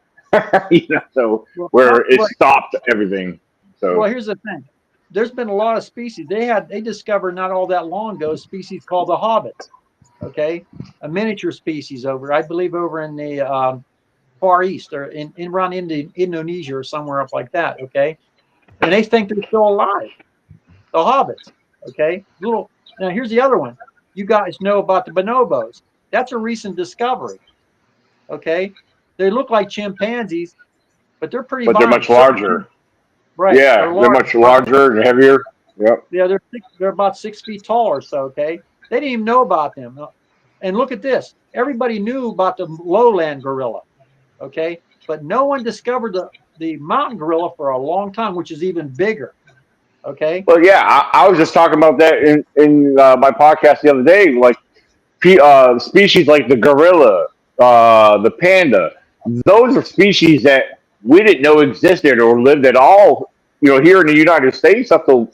so Well, where it right. stopped everything. So Well, here's the thing. There's been a lot of species. They discovered not all that long ago a species called the hobbits. Okay, a miniature species I believe over in the Far East or in around Indonesia or somewhere up like that. Okay, and they think they're still alive. The hobbits. Okay, little. Now here's the other one. You guys know about the bonobos. That's a recent discovery. Okay, they look like chimpanzees, but they're pretty but they're violent. much larger. Right, they're Yeah, they're large. much larger and heavier. Yep. Yeah, they're about 6 feet tall or so. Okay, they didn't even know about them. And look at this. Everybody knew about the lowland gorilla. Okay, but no one discovered the mountain gorilla for a long time, which is even bigger. Okay. Well, yeah, I was just talking about that in my podcast the other day. Like species like the gorilla, the panda, those are species that we didn't know existed or lived at all. Here in the United States up to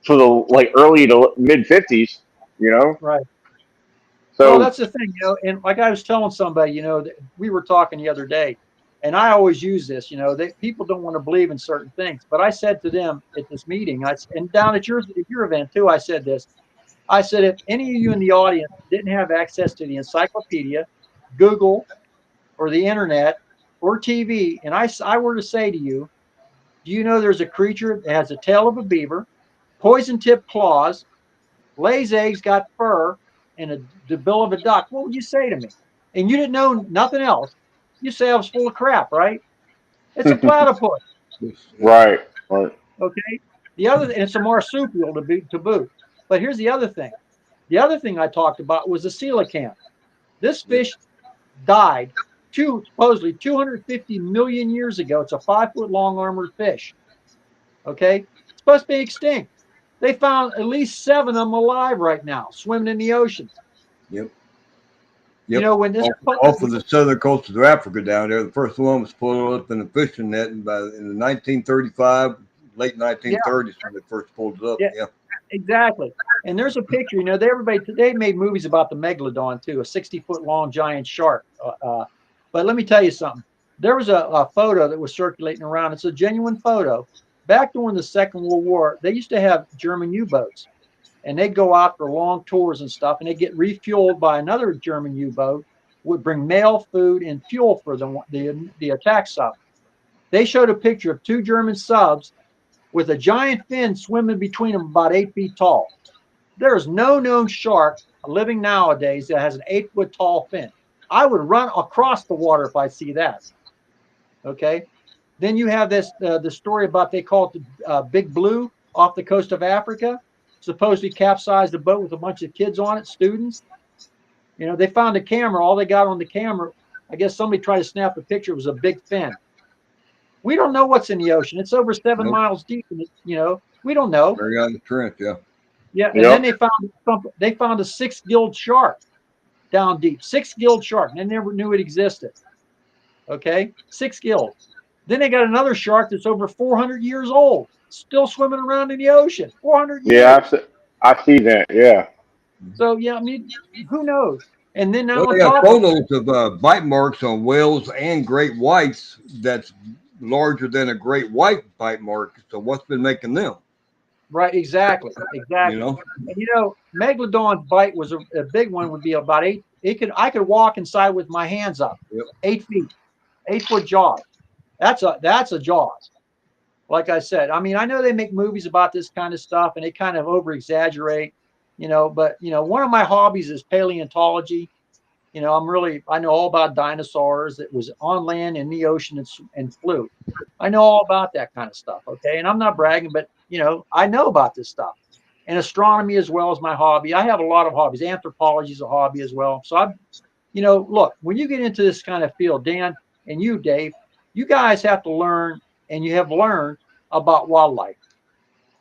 for the like early to mid 50s. You know, Right. Well, so that's the thing, and like I was telling somebody, that we were talking the other day, and I always use this, people don't want to believe in certain things, but I said to them at this meeting, and down at your event too, I said this. I said, if any of you in the audience didn't have access to the encyclopedia, Google, or the internet, or TV, and I were to say to you, do you know there's a creature that has the tail of a beaver, poison-tipped claws, lays eggs, got fur, and the bill of a duck? What would you say to me? And you didn't know nothing else. You say I was full of crap, right? It's a platypus. right, right. Okay. And it's a marsupial to boot. But here's the other thing. The other thing I talked about was the coelacanth. This fish died supposedly 250 million years ago. It's a 5 foot long armored fish. Okay. It's supposed to be extinct. They found at least 7 of them alive right now, swimming in the oceans. Yep. Yep. When this off of the southern coast of Africa down there, the first one was pulled up in a fishing net in the 1935, late 1930s when they first pulled it up. Yeah. Exactly. And there's a picture. They made movies about the megalodon too, a 60-foot long giant shark. But let me tell you something. There was a photo that was circulating around. It's a genuine photo. Back during the Second World War, they used to have German U-boats, and they'd go out for long tours and stuff, and they'd get refueled by another German U-boat, would bring mail, food, and fuel for the attack sub. They showed a picture of 2 German subs with a giant fin swimming between them about 8 feet tall. There is no known shark living nowadays that has an 8 foot tall fin. I would run across the water if I see that. Okay. Then you have the story about, they call it the Big Blue off the coast of Africa. Supposedly capsized a boat with a bunch of kids on it, students. They found a camera. All they got on the camera, I guess somebody tried to snap a picture. It was a big fin. We don't know what's in the ocean. It's over 7 miles deep. And we don't know. Very on the trench, yeah. Yeah, and then they found a 6-gilled shark down deep. 6-gilled shark. And they never knew it existed. Okay, 6-gilled. Then they got another shark that's over 400 years old, still swimming around in the ocean. 400 years. Yeah, I see that. Yeah. So yeah, I mean, who knows? And then now Well, on they got top of photos of bite marks on whales and great whites that's larger than a great white bite mark. So what's been making them? right, exactly. And Megalodon's bite was a big one. Would be about 8. I could walk inside with my hands up. Yep. 8 feet, 8 foot jaws. That's a jaws. like I said, I mean, I know they make movies about this kind of stuff and they kind of over exaggerate, but one of my hobbies is paleontology. I know all about dinosaurs that was on land, in the ocean, and flew. I know all about that kind of stuff. Okay. And I'm not bragging, but, I know about this stuff, and astronomy as well as my hobby. I have a lot of hobbies. Anthropology is a hobby as well. So look, when you get into this kind of field, Dan, and you, Dave, you guys have to learn, and you have learned about wildlife.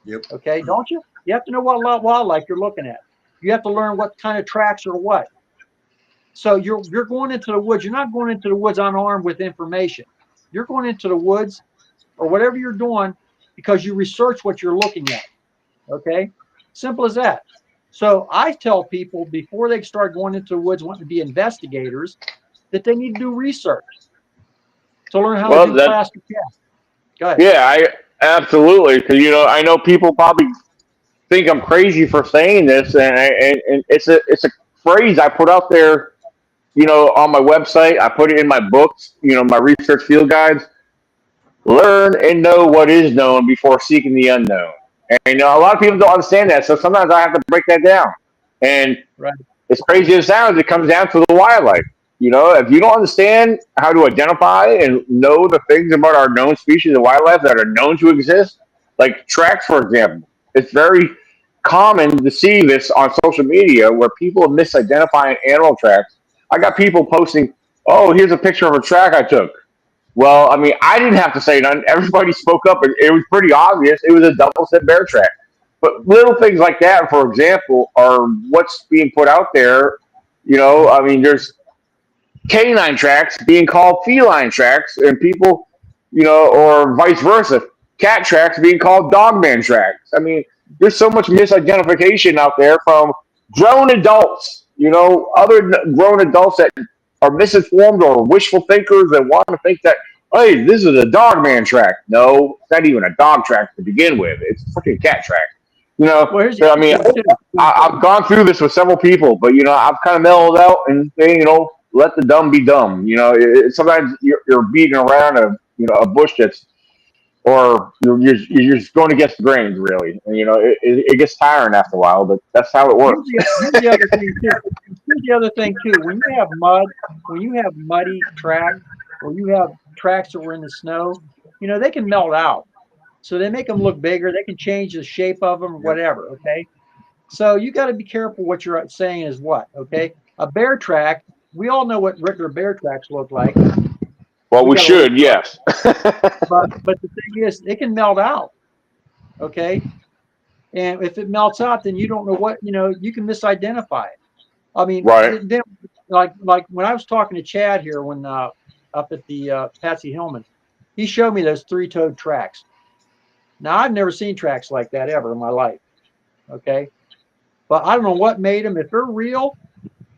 Yep. Okay. Don't you? You have to know what wildlife you're looking at. You have to learn what kind of tracks or what. So you're going into the woods. You're not going into the woods unarmed with information. You're going into the woods or whatever you're doing because you research what you're looking at. Okay, simple as that. So I tell people before they start going into the woods wanting to be investigators that they need to do research to learn how to Well, do that plaster casts. Go ahead. yeah, I absolutely because I know people probably think I'm crazy for saying this, and it's a phrase I put out there, on my website. I put it in my books, my research field guides. Learn and know what is known before seeking the unknown. And a lot of people don't understand that, so sometimes I have to break that down. And Right. as crazy as it sounds, it comes down to the wildlife. If you don't understand how to identify and know the things about our known species of wildlife that are known to exist, like tracks, for example, it's very common to see this on social media where people misidentifying animal tracks. I got people posting, "Oh, here's a picture of a track I took." Well, I mean, I didn't have to say nothing. Everybody spoke up, and it was pretty obvious. It was a double set bear track. But little things like that, for example, are what's being put out there. I mean, there's canine tracks being called feline tracks, and people, or vice versa, cat tracks being called dogman tracks. I mean, there's so much misidentification out there from grown adults, other grown adults that are misinformed or wishful thinkers that want to think that, hey, this is a dogman track. No, it's not even a dog track to begin with. It's a freaking cat track. Well, here's I mean, I've gone through this with several people, but I've kind of mellowed out and say, let the dumb be dumb. Sometimes you're beating around a bush that's, or you're just going against the grains, really. And, it gets tiring after a while, but that's how it works. Here's the other thing too. Here's the other thing too. When you have mud, when you have muddy tracks, or you have tracks that were in the snow, they can melt out. So they make them look bigger. They can change the shape of them, whatever. Okay. So you got to be careful what you're saying is what. Okay. A bear track, we all know what regular bear tracks look like. Well, we should, yes. But the thing is, it can melt out. Okay. And if it melts out, then you don't know what, you can misidentify it. I mean, right. Then, like when I was talking to Chad here when up at the Patsy Hillman, he showed me those three-toed tracks. Now, I've never seen tracks like that ever in my life. Okay. But I don't know what made them. If they're real,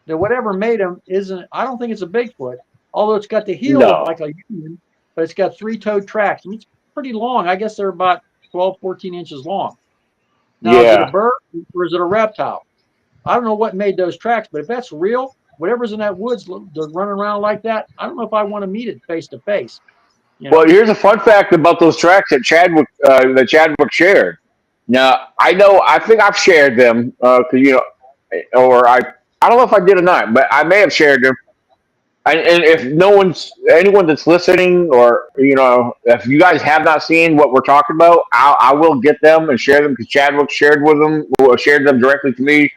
then whatever made them isn't, I don't think it's a Bigfoot, although it's got the heel like a human, but it's got three-toed tracks. I mean, it's pretty long. I guess they're about 12, 14 inches long. Now, is it a bird or is it a reptile? I don't know what made those tracks, but if that's real, whatever's in that woods, they're running around like that. I don't know if I want to meet it face to face. Well, here's a fun fact about those tracks that Chadwick shared. Now, I think I've shared them or I don't know if I did or not, but I may have shared them. And if anyone that's listening, or if you guys have not seen what we're talking about, I will get them and share them because Chadwick shared them directly to me.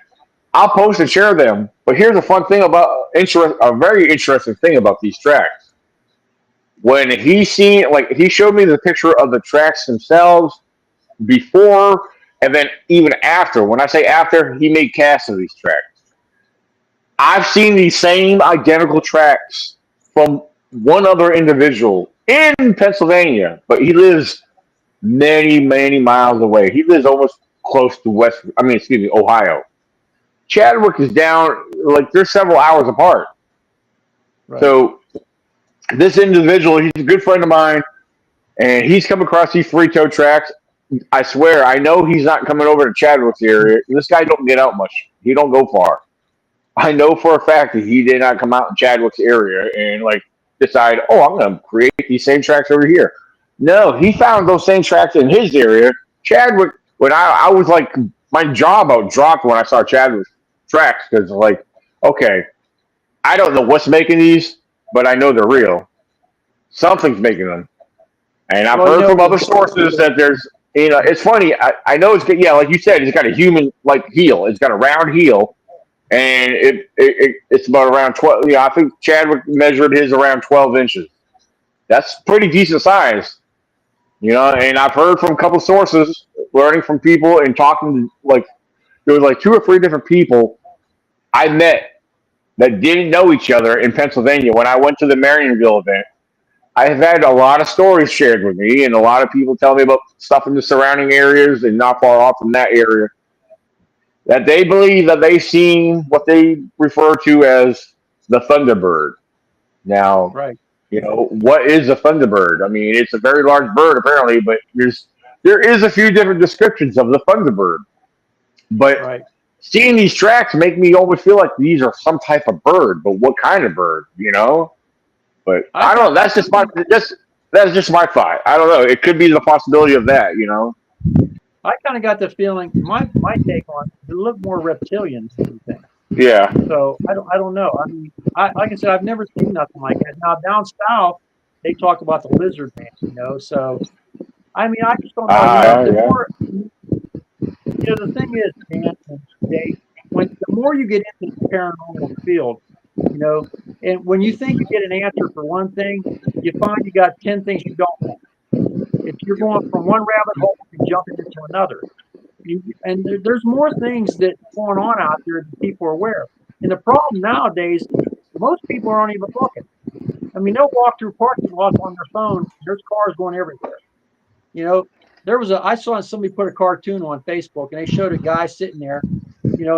I'll post and share them. But here's a fun thing a very interesting thing about these tracks. When he showed me the picture of the tracks themselves before and then even after. When I say after, he made casts of these tracks. I've seen these same identical tracks from one other individual in Pennsylvania, but he lives many, many miles away. He lives almost close to Ohio. Chadwick is down, they're several hours apart. Right. So this individual, he's a good friend of mine, and he's come across these three-toed tracks. I swear, I know he's not coming over to Chadwick's area. This guy don't get out much. He don't go far. I know for a fact that he did not come out in Chadwick's area and decide, I'm going to create these same tracks over here. No, he found those same tracks in his area. Chadwick, when I was like, my jaw about dropped when I saw Chadwick's tracks because like, okay, I don't know what's making these, but I know they're real. Something's making them, and I've Well, heard from other sources that there's, it's funny. I know it's good. Yeah, like you said, it's got a human like heel. It's got a round heel, and it's about around 12. I think Chadwick measured his around 12 inches. That's pretty decent size. And I've heard from a couple sources, learning from people and talking to like there was like two or three different people I met that didn't know each other in Pennsylvania when I went to the Marionville event. I have had a lot of stories shared with me, and a lot of people tell me about stuff in the surrounding areas and not far off from that area that they believe that they've seen what they refer to as the Thunderbird. Now, right, what is a Thunderbird? I mean, it's a very large bird apparently, but there is a few different descriptions of the Thunderbird. But right. seeing these tracks make me always feel like these are some type of bird, but what kind of bird? But I don't know. That's just my thought. I don't know. It could be the possibility of that. I kind of got the feeling. My take on it looked more reptilian than anything. Yeah. So I don't know. I mean, like I said, I've never seen nothing like that. Now down south, they talk about the lizard man. So I mean, I just don't know. The Yeah. more the thing is, man, and Dave, when the more you get into the paranormal field, and when you think you get an answer for one thing, you find you got 10 things you don't know. If you're going from one rabbit hole and jumping into another. And there's more things that going on out there than people are aware of. And the problem nowadays, most people aren't even looking. I mean, they'll walk through parking lots on their phone. There's cars going everywhere. I saw somebody put a cartoon on Facebook, and they showed a guy sitting there.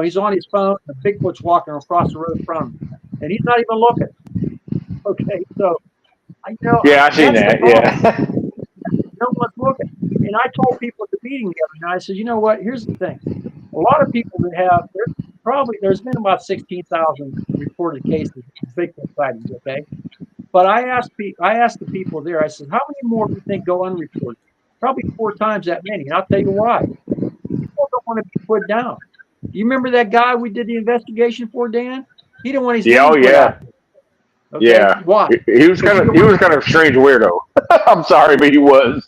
He's on his phone, and Bigfoot's walking across the road from him, and he's not even looking. Okay, so Yeah, I seen that's the that. problem. Yeah. No one's looking. And I told people at the meeting the other night, I said, you know what? Here's the thing. A lot of people that there's been about 16,000 reported cases of Bigfoot sightings, okay? But I asked the people there, I said, how many more do you think go unreported? Probably 4 times that many. And I'll tell you why. People don't want to be put down. You remember that guy we did the investigation for, Dan? He didn't want his Yeah. name Oh put yeah. out there. Okay? Yeah. Why? He was kind of a strange weirdo. I'm sorry, but he was.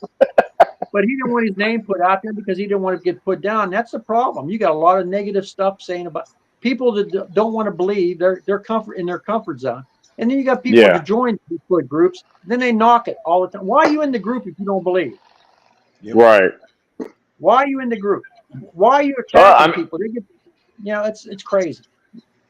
But he didn't want his name put out there because he didn't want to get put down. That's the problem. You got a lot of negative stuff saying about people that don't want to believe their comfort zone. And then you got people Yeah. that join Bigfoot groups, then they knock it all the time. Why are you in the group if you don't believe? Yep. Right. Why are you in the group? Why are you Well, attacking people? They get, it's crazy.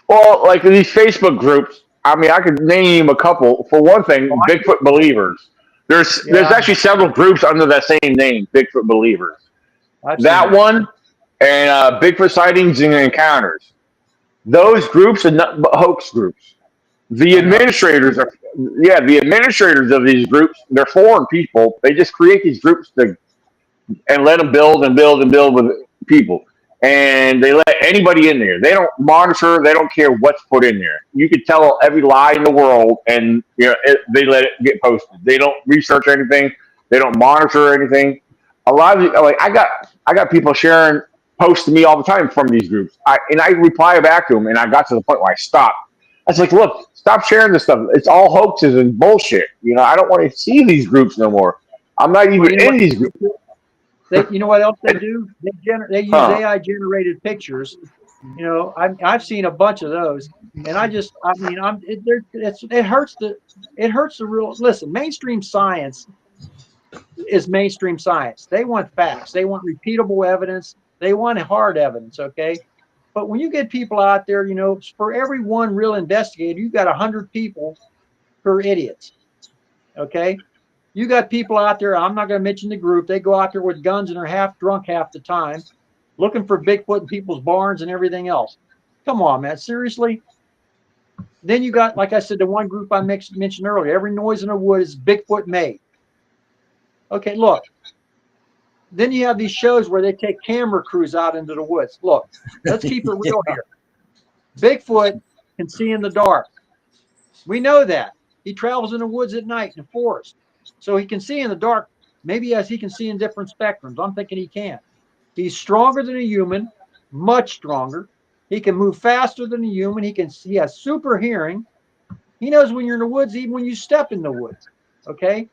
Well, like these Facebook groups, I mean, I could name a couple. For one thing, Bigfoot Believers. There's Yeah, actually several groups under that same name, Bigfoot Believers. I've seen That that. one and Bigfoot Sightings and Encounters. Those groups are not hoax groups. The I know. administrators are, yeah, the administrators of these groups, they're foreign people. They just create these groups and let them build and build and build with people. And they let anybody in there. They don't monitor. They don't care what's put in there. You could tell every lie in the world, and they let it get posted. They don't research anything. They don't monitor anything. A lot of I got people sharing posts to me all the time from these groups. I reply back to them, and I got to the point where I stopped. I was like, look, stop sharing this stuff. It's all hoaxes and bullshit. I don't want to see these groups no more. I'm not even in these groups. You know what else they do? They use AI generated pictures. I've seen a bunch of those, and it hurts the real. Listen, mainstream science is mainstream science. They want facts. They want repeatable evidence. They want hard evidence. Okay, but when you get people out there, for every one real investigator, you got 100 people who are idiots. Okay. You got people out there, I'm not going to mention the group, they go out there with guns and are half drunk half the time, looking for Bigfoot in people's barns and everything else. Come on, man. Seriously? Then you got, like I said, the one group I mentioned earlier, every noise in the wood is Bigfoot made. Okay, look. Then you have these shows where they take camera crews out into the woods. Look, let's keep it real here. Bigfoot can see in the dark. We know that. He travels in the woods at night in the forest. So he can see in the dark. Maybe he can see in different spectrums. I'm thinking he can. He's stronger than a human, much stronger. He can move faster than a human. He has super hearing. He knows when you're in the woods, even when you step in the woods. Okay.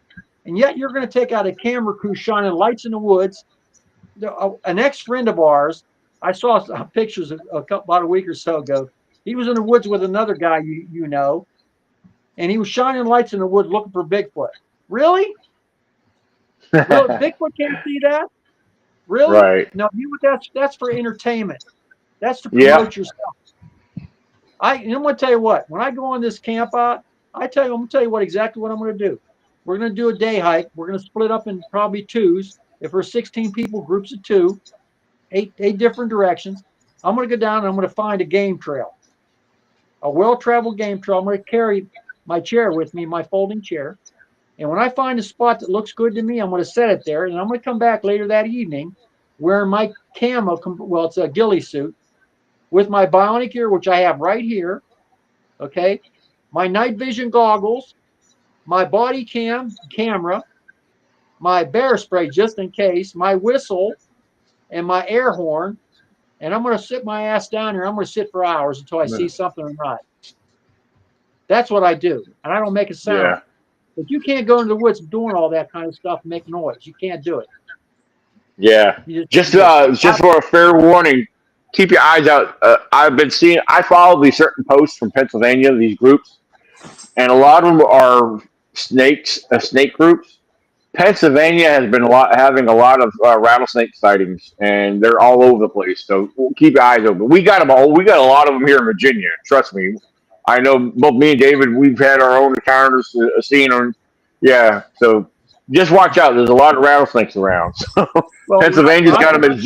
And yet you're going to take out a camera crew shining lights in the woods. An ex-friend of ours, I saw pictures about a week or so ago. He was in the woods with another guy you know, and he was shining lights in the woods looking for Bigfoot. Really? Really? Bigfoot can't see that? Really? Right. No, that's for entertainment. That's to Yeah. promote yourself. I'm going to tell you what. When I go on this camp out, I'm going to tell you exactly what I'm going to do. We're going to do a day hike. We're going to split up in probably twos. If we're 16 people, groups of two, eight different directions. I'm going to go down and I'm going to find a game trail, a well-traveled game trail. I'm going to carry my chair with me, my folding chair. And when I find a spot that looks good to me, I'm going to set it there. And I'm going to come back later that evening wearing my camo, well, it's a ghillie suit, with my bionic ear, which I have right here. Okay. My night vision goggles, my body camera, my bear spray just in case, my whistle, and my air horn. And I'm going to sit my ass down here. I'm going to sit for hours until I see something right. That's what I do. And I don't make a sound. Yeah. But you can't go into the woods doing all that kind of stuff and make noise. You can't do it. Yeah. Just for a fair warning, keep your eyes out. I follow these certain posts from Pennsylvania, these groups, and a lot of them are snake groups. Pennsylvania has been having a lot of rattlesnake sightings, and they're all over the place. So keep your eyes open. We got them all. We got a lot of them here in Virginia. Trust me. I know both me and David. We've had our own encounters, seen them. Yeah. So just watch out. There's a lot of rattlesnakes around. So Well, Pennsylvania's got them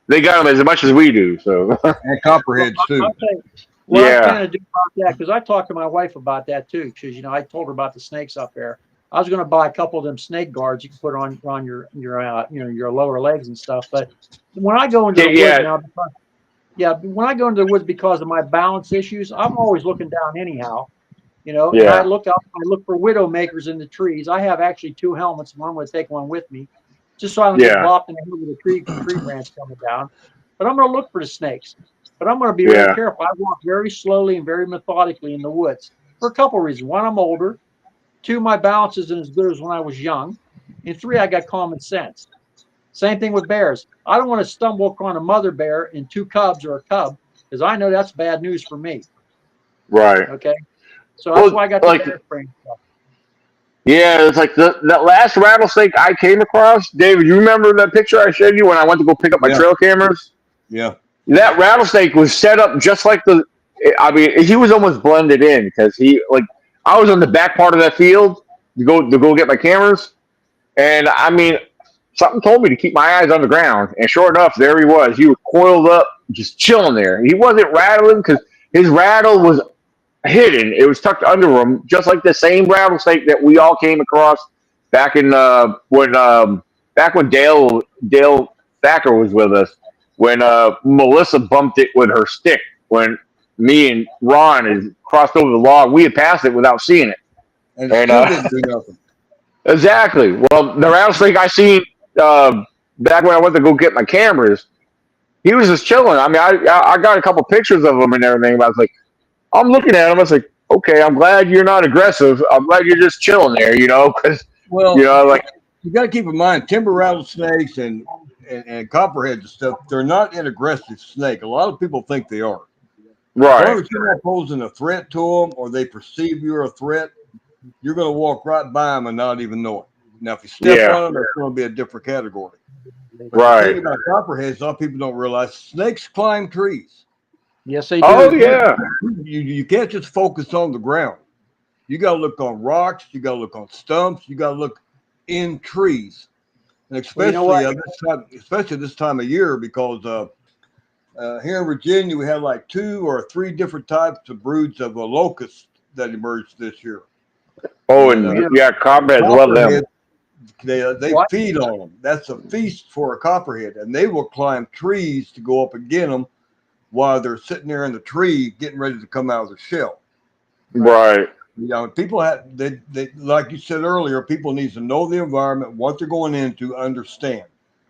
they got them as much as we do. So And copperheads too. What I plan to do about that, because I talked to my wife about that too, because I told her about the snakes up there. I was going to buy a couple of them snake guards you can put on your your lower legs and stuff. But when I go into the woods now, when I go into the woods because of my balance issues, I'm always looking down anyhow. And I look for widow makers in the trees. I have actually 2 helmets, and I'm going to take one with me, just so I don't get bopped in the head with a tree branch coming down. But I'm going to look for the snakes. But I'm going to be very careful. I walk very slowly and very methodically in the woods for a couple of reasons. 1, I'm older. 2, my balance isn't as good as when I was young. And 3, I got common sense. Same thing with bears. I don't want to stumble upon a mother bear and 2 cubs or a cub, because I know that's bad news for me. Right. Okay. So that's why I got the bear spray stuff. Yeah, it's like that last rattlesnake I came across. David, you remember that picture I showed you when I went to go pick up my trail cameras? Yeah. That rattlesnake was set up just like he was almost blended in because I was on the back part of that field to go get my cameras, and something told me to keep my eyes on the ground, and sure enough, there he was. He was coiled up, just chilling there. He wasn't rattling because his rattle was hidden. It was tucked under him, just like the same rattlesnake that we all came across back in when Dale Thacker was with us. When Melissa bumped it with her stick, when me and Ron had crossed over the log, we had passed it without seeing it. And didn't do nothing. Exactly. Well, the rattlesnake I seen back when I went to go get my cameras, he was just chilling. I got a couple pictures of him and everything, but I was like, I'm looking at him. I was like, okay, I'm glad you're not aggressive. I'm glad you're just chilling there, because you got to keep in mind, timber rattlesnakes and copperheads and stuff, they're not an aggressive snake. A lot of people think they are. Right. As long as you're not posing a threat to them or they perceive you're a threat, you're going to walk right by them and not even know it. Now, if you step on them, it's going to be a different category. But the thing about copperheads, a lot of people don't realize snakes climb trees. Yes, they do. Oh, yeah. You can't just focus on the ground. You got to look on rocks. You got to look on stumps. You got to look in trees. And especially this time of year, because here in Virginia, we had like 2 or 3 different types of broods of locusts that emerged this year. Oh, copperheads love them. They feed on them. That's a feast for a copperhead, and they will climb trees to go up and get them while they're sitting there in the tree getting ready to come out of the shell. Right. You know, people have they like you said earlier, people need to know the environment, what they're going into, understand.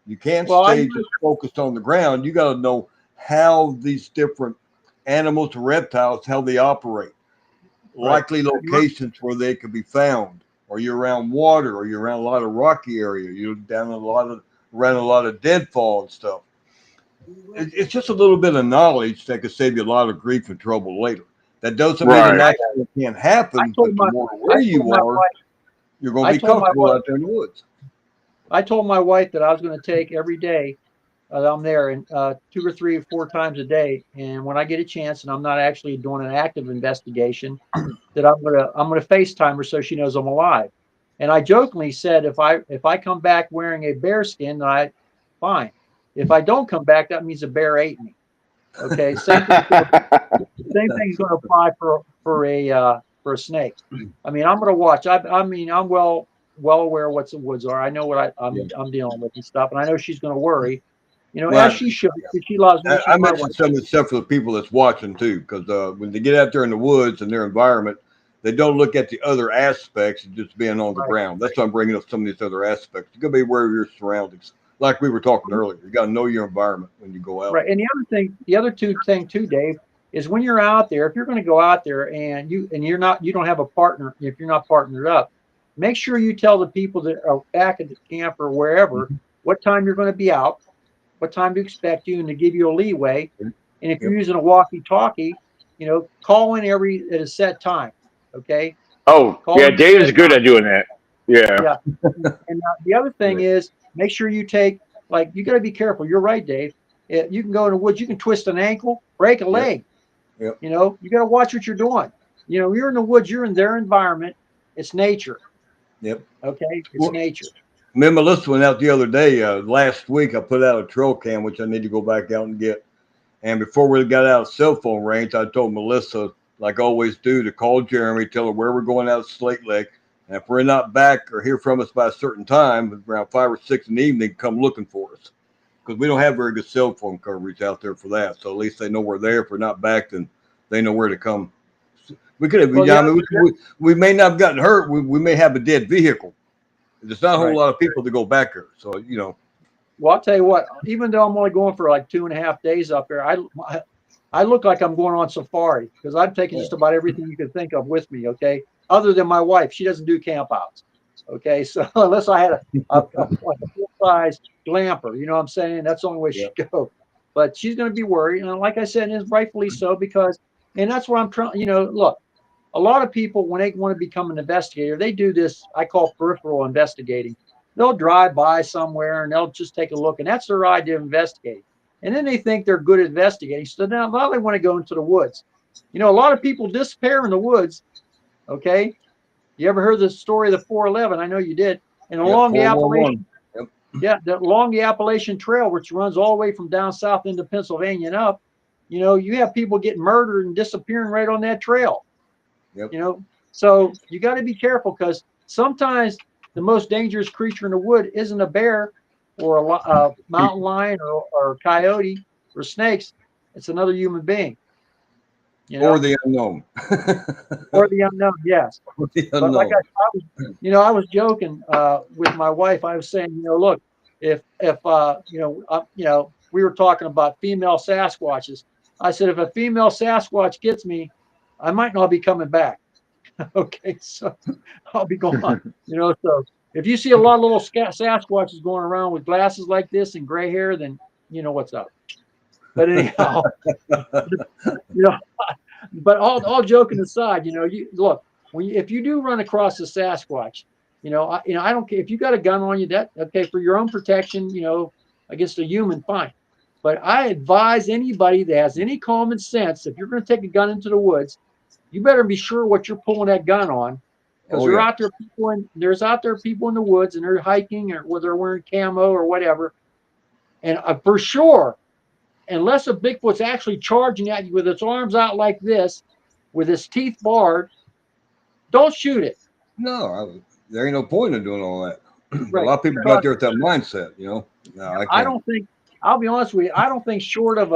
You can't Well, stay just focused on the ground. You got to know how these different animals, reptiles, how they operate, right. likely locations where they could be found. Are you around water? Are you around a lot of rocky area? You're down around a lot of deadfall and stuff. It's just a little bit of knowledge that could save you a lot of grief and trouble later. That doesn't mean an Right. accident can't I happen, told but the my more I aware told you my are, wife you're going I to be told my comfortable wife out there in the woods. I told my wife that I was going to take every day I'm there and 2 or 3 or 4 times a day. And when I get a chance, and I'm not actually doing an active investigation, that I'm gonna FaceTime her so she knows I'm alive. And I jokingly said, if I come back wearing a bear skin, then fine. If I don't come back, that means a bear ate me. Okay, same thing's going to apply for a snake. I mean, I'm going to watch. I mean, I'm well aware of what the woods are. I know what Yeah. I'm dealing with and stuff, and I know she's going to worry. As Well, she should. Because she loves me. I She's my wife. mentioned some of the stuff for the people that's watching too, because when they get out there in the woods and their environment, they don't look at the other aspects of just being on the Right. ground. That's why I'm bringing up some of these other aspects. You got to be aware of your surroundings, like we were talking earlier. You got to know your environment when you go out. Right. And the other thing too, Dave, is when you're out there, if you're going to go out there and you don't have a partner, if you're not partnered up, make sure you tell the people that are back at the camp or wherever what time you're going to be out, what time to expect you, and to give you a leeway. And if you're Yep. using a walkie-talkie, call in at a set time. Okay, Oh, call yeah, in at a Dave is set good time. at doing that. Yeah. Yeah. And the other thing Right. is make sure you take, like, you got to be careful. You're right, Dave. You can go in the woods, you can twist an ankle, break a Yep. leg. Yep. You got to watch what you're doing. You're in the woods, you're in their environment. It's nature. Yep. Okay. It's Well, nature. me and Melissa went out the other day. Last week, I put out a trail cam, which I need to go back out and get. And before we got out of cell phone range, I told Melissa, like I always do, to call Jeremy, tell her where we're going out of Slate Lake. And if we're not back or hear from us by a certain time, around 5 or 6 in the evening, come looking for us. Because we don't have very good cell phone coverage out there for that. So at least they know we're there. If we're not back, then they know where to come. We could have, Well, I mean, we may not have gotten hurt. We may have a dead vehicle. There's not a whole right. lot of people to go back there. So, Well, I'll tell you what, even though I'm only going for like 2.5 days up there, I look like I'm going on safari because I've taken just about everything you could think of with me. Okay. Other than my wife, she doesn't do campouts. Okay. So unless I had like a full size glamper, you know what I'm saying? That's the only way yeah. she'd go. But she's going to be worried. And like I said, and it's rightfully so and that's what I'm trying, look, a lot of people, when they want to become an investigator, they do this, I call peripheral investigating. They'll drive by somewhere and they'll just take a look, and that's their idea of investigating. And then they think they're good at investigating. So now they want to go into the woods. A lot of people disappear in the woods. Okay. You ever heard the story of the 411? I know you did. And Yep. along the 411. Appalachian, Yep. yeah, along the Appalachian Trail, which runs all the way from down south into Pennsylvania and up, you have people getting murdered and disappearing right on that trail. Yep. So you got to be careful because sometimes the most dangerous creature in the wood isn't a bear or a mountain lion or coyote or snakes. It's another human being, Or the unknown. or the unknown. Yes. Or the But like unknown. I was joking with my wife. I was saying, look, if we were talking about female Sasquatches. I said, if a female Sasquatch gets me, I might not be coming back. Okay, so I'll be gone. So if you see a lot of little Sasquatches going around with glasses like this and gray hair, then you know what's up. But anyhow, you know, but all joking aside, you look if you do run across a Sasquatch, I don't care if you got a gun on you. That okay for your own protection, against a human, fine. But I advise anybody that has any common sense, if you're going to take a gun into the woods, you better be sure what you're pulling that gun on, because Oh, yeah. there's out there people in the woods and they're hiking or whether they're wearing camo or whatever, and for sure, unless a Bigfoot's actually charging at you with its arms out like this, with its teeth bared, don't shoot it. No, there ain't no point in doing all that. A Right? lot of people got there with that mindset, No, I I can't. don't think. I'll be honest with you. I don't think short of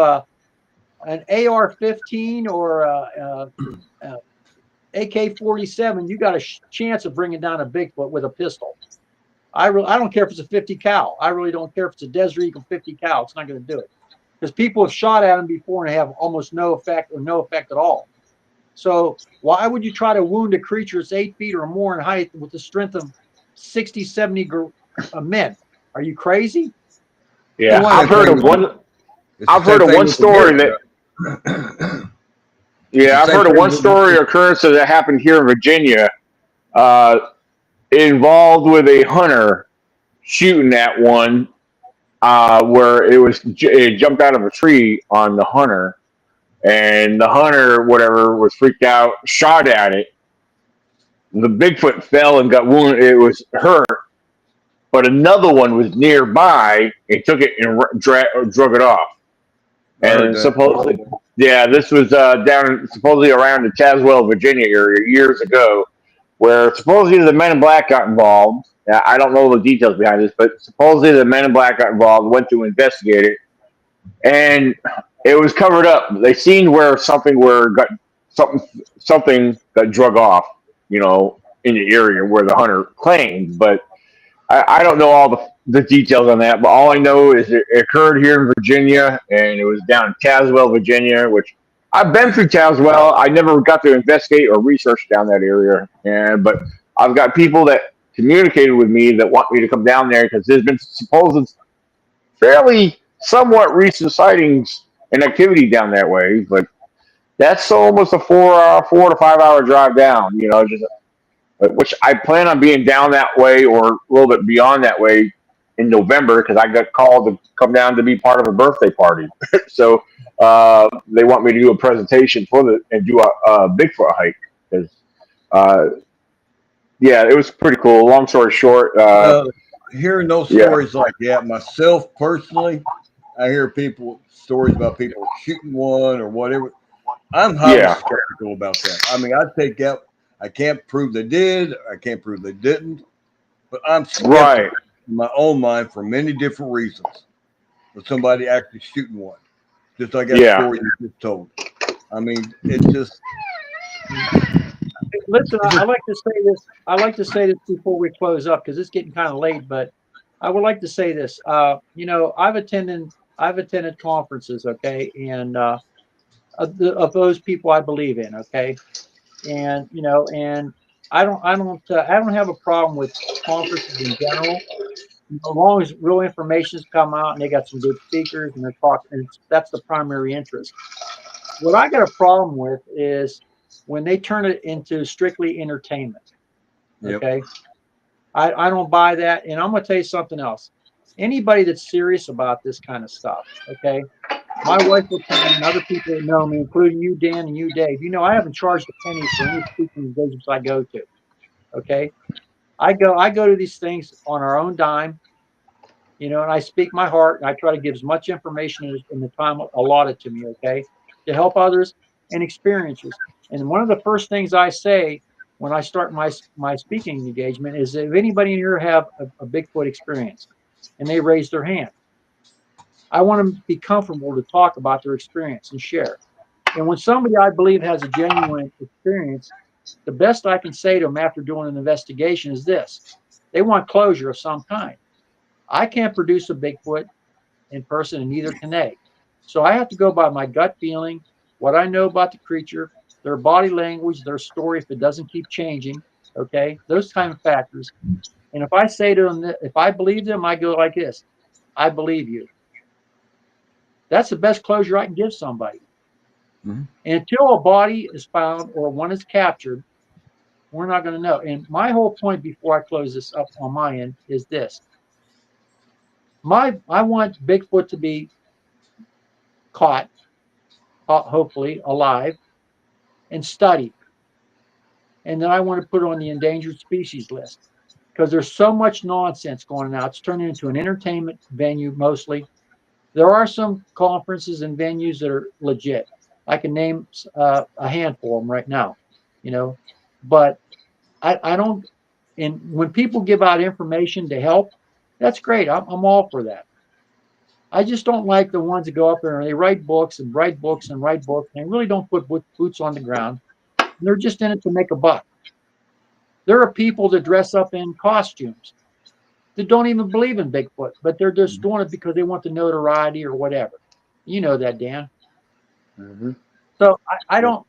an AR-15 or AK-47, you got a chance of bringing down a Bigfoot with a pistol. I don't care if it's a 50 cal. I really don't care if it's a Desert Eagle 50 cal. It's not going to do it because people have shot at them before and have almost no effect or no effect at all. So why would you try to wound a creature that's 8 feet or more in height with the strength of 60, 70 men? Are you crazy? Yeah, Well, I've heard of one. It's I've the same heard of thing one with the story bear. that. It's the Yeah, I've same heard of thing one with story or occurrence that happened here in Virginia. Uh, Involved with a hunter shooting at one, where it jumped out of a tree on the hunter, and the hunter, whatever, was freaked out, shot at it. The Bigfoot fell and got wounded. It was hurt, but another one was nearby and took it and drug it off. I heard And that. supposedly, yeah, this was down supposedly around the Tazewell, Virginia area years ago, where supposedly the Men in Black got involved. I don't know the details behind this, but supposedly the Men in Black got involved, went to investigate it, and it was covered up. They seen where something got drug off, in the area where the hunter claimed, but I don't know all the details on that, but all I know is it occurred here in Virginia, and it was down in Tazewell, Virginia, which I've been through Tazewell. I never got to investigate or research down that area, but I've got people that communicated with me that want me to come down there because there's been supposed fairly somewhat recent sightings and activity down that way, but that's almost a 4 to 5 hour drive down, just which I plan on being down that way or a little bit beyond that way in November because I got called to come down to be part of a birthday party. So they want me to do a presentation and do a Bigfoot hike because yeah, it was pretty cool. Long story short, Hearing those yeah, stories like that, myself personally, I hear stories about people shooting one or whatever. I'm highly yeah, skeptical about that. I mean, I take out. I can't prove they did. I can't prove they didn't. But I'm right, skeptical in my own mind for many different reasons. With somebody actually shooting one, just like that yeah, story you just told. I mean, it's just, Listen, it's I just like to say this. I like to say this before we close up because it's getting kind of late. But I would like to say this. I've attended conferences, okay, and of those people I believe in, okay, and I don't have a problem with conferences in general, as long as real information's come out and they got some good speakers and they're talking, and that's the primary interest. What I got a problem with is when they turn it into strictly entertainment. yep. Okay. I don't buy that. And I'm going to tell you something else. Anybody that's serious about this kind of stuff, okay, my wife will tell me, and other people that know me, including you, Dan, and you, Dave, I haven't charged a penny for any speaking engagements I go to. Okay. I go to these things on our own dime, and I speak my heart and I try to give as much information in the time allotted to me, okay, to help others and experiences. And one of the first things I say when I start my speaking engagement is, if anybody in here have a Bigfoot experience and they raise their hand, I want them to be comfortable to talk about their experience and share. And when somebody I believe has a genuine experience, the best I can say to them after doing an investigation is this: they want closure of some kind. I can't produce a Bigfoot in person, and neither can they. So I have to go by my gut feeling, what I know about the creature, their body language, their story, if it doesn't keep changing, okay, those kind of factors. And if I say to them, if I believe them, I go like this: I believe you. That's the best closure I can give somebody. Mm-hmm. And until a body is found or one is captured, we're not going to know. And my whole point before I close this up on my end is this: I want Bigfoot to be caught, hopefully alive, and studied. And then I want to put it on the endangered species list because there's so much nonsense going on. It's turning into an entertainment venue mostly. There are some conferences and venues that are legit. I can name a handful of them right now, but I don't. And when people give out information to help, that's great. I'm all for that. I just don't like the ones that go up there and they write books and write books and write books, and they really don't put boots on the ground. They're just in it to make a buck. There are people that dress up in costumes that don't even believe in Bigfoot, but they're just doing it because they want the notoriety or whatever. You know that, Dan. Mm-hmm. So I don't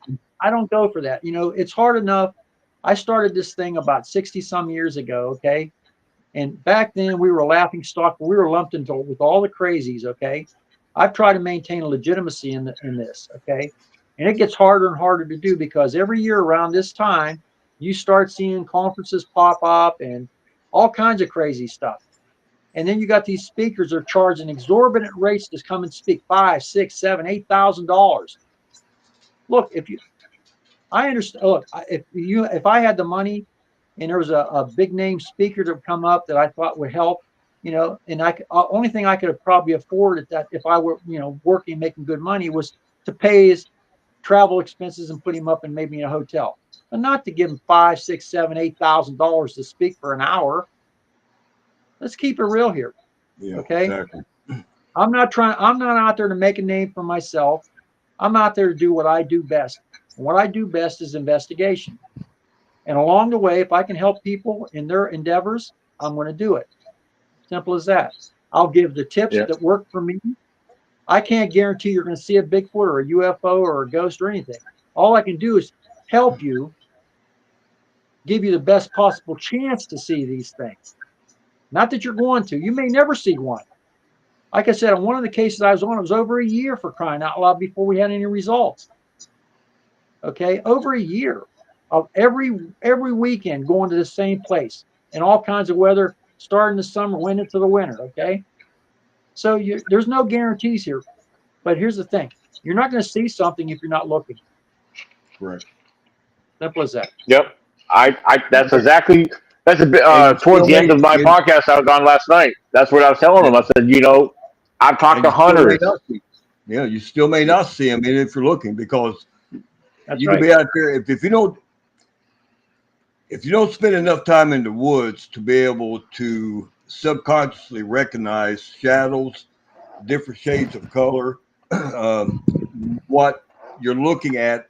go for that. You know, it's hard enough. I started this thing about 60 some years ago. Okay. And back then we were a laughing stock. We were lumped into with all the crazies. Okay. I've tried to maintain a legitimacy in this. Okay. And it gets harder and harder to do because every year around this time, you start seeing conferences pop up and all kinds of crazy stuff. And then you got these speakers that are charging exorbitant rates to come and speak $5, $6, $7, $8,000. Look, I understand. Look, if I had the money and there was a big name speaker to come up that I thought would help, you know, and only thing I could have probably afford at that if I were, you know, working making good money was to pay his travel expenses and put him up in maybe a hotel, but not to give him $5, $6, $7, $8,000 to speak for an hour. Let's keep it real here. Yeah, Okay. exactly. I'm not out there to make a name for myself. I'm out there to do what I do best. And what I do best is investigation. And along the way, if I can help people in their endeavors, I'm going to do it. Simple as that. I'll give the tips that work for me. I can't guarantee you're going to see a Bigfoot or a UFO or a ghost or anything. All I can do is help you, give you the best possible chance to see these things. Not that you're going to. You may never see one. Like I said, on one of the cases I was on, it was over a year, for crying out loud, before we had any results. Okay, over a year of every weekend going to the same place in all kinds of weather, starting the summer, went into the winter. Okay, so there's no guarantees here. But here's the thing: you're not going to see something if you're not looking. Right. Simple as that. Yep. That's exactly. That's a bit towards the end of my it, podcast I was on last night. That's what I was telling them. I said, you know, I've talked to hunters. Yeah, you still may not see them, even if you're looking, because That's you right. can be out there if you don't spend enough time in the woods to be able to subconsciously recognize shadows, different shades of color, what you're looking at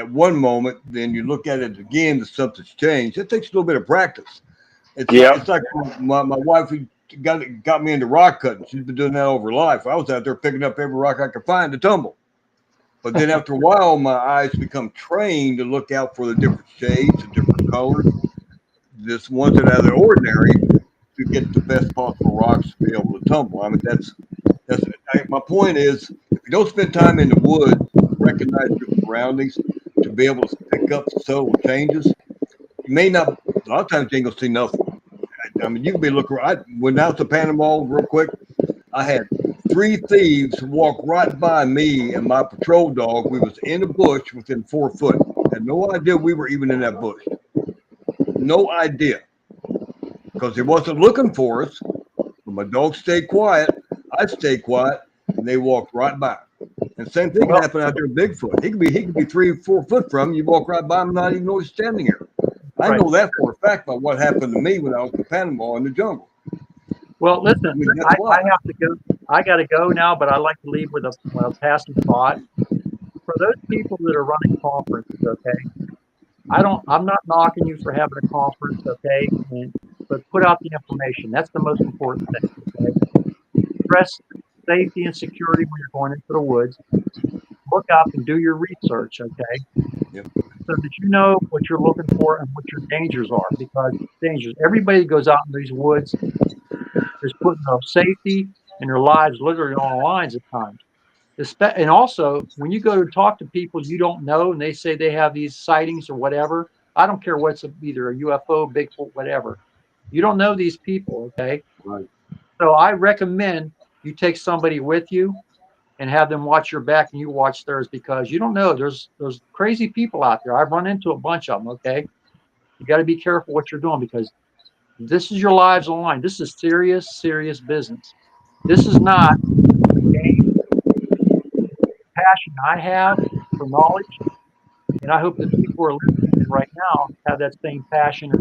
one moment, then you look at it again, something's changed. It takes a little bit of practice. It's like my wife who got me into rock cutting. She's been doing that over life. I was out there picking up every rock I could find to tumble. But then after a while, my eyes become trained to look out for the different shades, the different colors, this ones that are out of the ordinary to get the best possible rocks to be able to tumble. I mean, my point is, if you don't spend time in the woods, recognize your surroundings, to be able to pick up subtle changes, you may not. A lot of times, you ain't gonna see nothing. I mean, you can be looking. When I was to Panama, real quick, I had 3 thieves walk right by me and my patrol dog. We was in a bush within 4 foot. Had no idea we were even in that bush. No idea, because he wasn't looking for us. But my dog stayed quiet. I stayed quiet, and they walked right by. And same thing can happen out there with Bigfoot. He could be 3 or 4 foot from you. You walk right by him, not even know he's standing here. I know that for a fact by what happened to me when I was in Panama in the jungle. Well, listen, I have to go. I got to go now, but I'd like to leave with a passing thought. For those people that are running conferences, okay, I'm not knocking you for having a conference, okay, but put out the information. That's the most important thing, okay? Stress safety and security when you're going into the woods. Look up and do your research, okay? Yep. So that you know what you're looking for and what your dangers are, because dangers. Everybody that goes out in these woods is putting their safety and their lives literally on the lines at times. And also, when you go to talk to people you don't know and they say they have these sightings or whatever, I don't care what's either a UFO, Bigfoot, whatever. You don't know these people, okay? Right. So I recommend you take somebody with you and have them watch your back and you watch theirs, because you don't know. There's crazy people out there. I've run into a bunch of them, okay? You got to be careful what you're doing, because this is your lives on the line. This is serious, serious business. This is not a game. Passion I have for knowledge, and I hope that people who are listening right now have that same passion,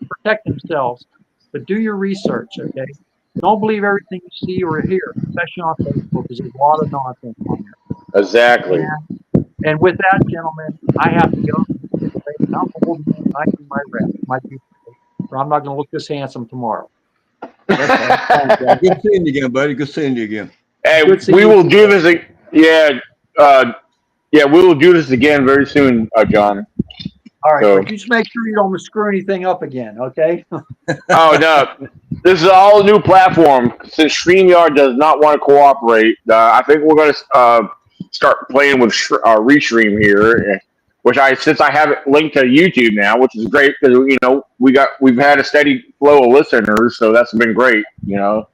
protect themselves. But do your research, okay? Don't believe everything you see or hear, especially on Facebook, because there's a lot of nonsense on there. Exactly. And with that, gentlemen, I have to go. I'm old. I need my rest. Or I'm not going to look this handsome tomorrow. That's fine. Good seeing you again, buddy. Good seeing you again. Hey, Good seeing we you will too, do bud. this. Yeah, we will do this again very soon, John. All right, So, but you just make sure you don't screw anything up again, okay? oh no, this is all new platform. Since StreamYard does not want to cooperate, I think we're going to start playing with Restream here, which since I have it linked to YouTube now, which is great because we've had a steady flow of listeners, so that's been great. Well,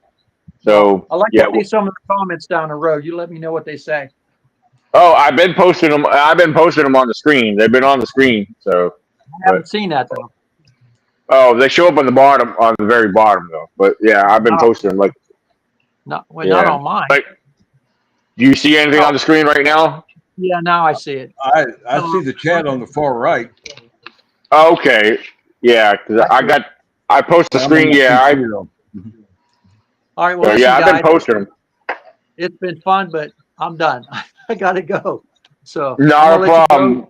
So I like to yeah. see some of the comments down the road. You let me know what they say. Oh, I've been posting them. I've been posting them on the screen. They've been on the screen. So, I but haven't seen that though. oh, they show up on the bottom, on the very bottom though. But yeah, I've been Not, posting them. Like, not yeah. on mine. Like, do you see anything Oh, on the screen right now? yeah, now I see it. I No, see the chat on the far right. Okay. Yeah, because I see it. I post the I'm on screen. my Yeah, PC though. All right, well, so yeah, listen, I've been guys, posting them. it's been fun, but I'm done. I got to go. So I'm Not going a to let you go. problem.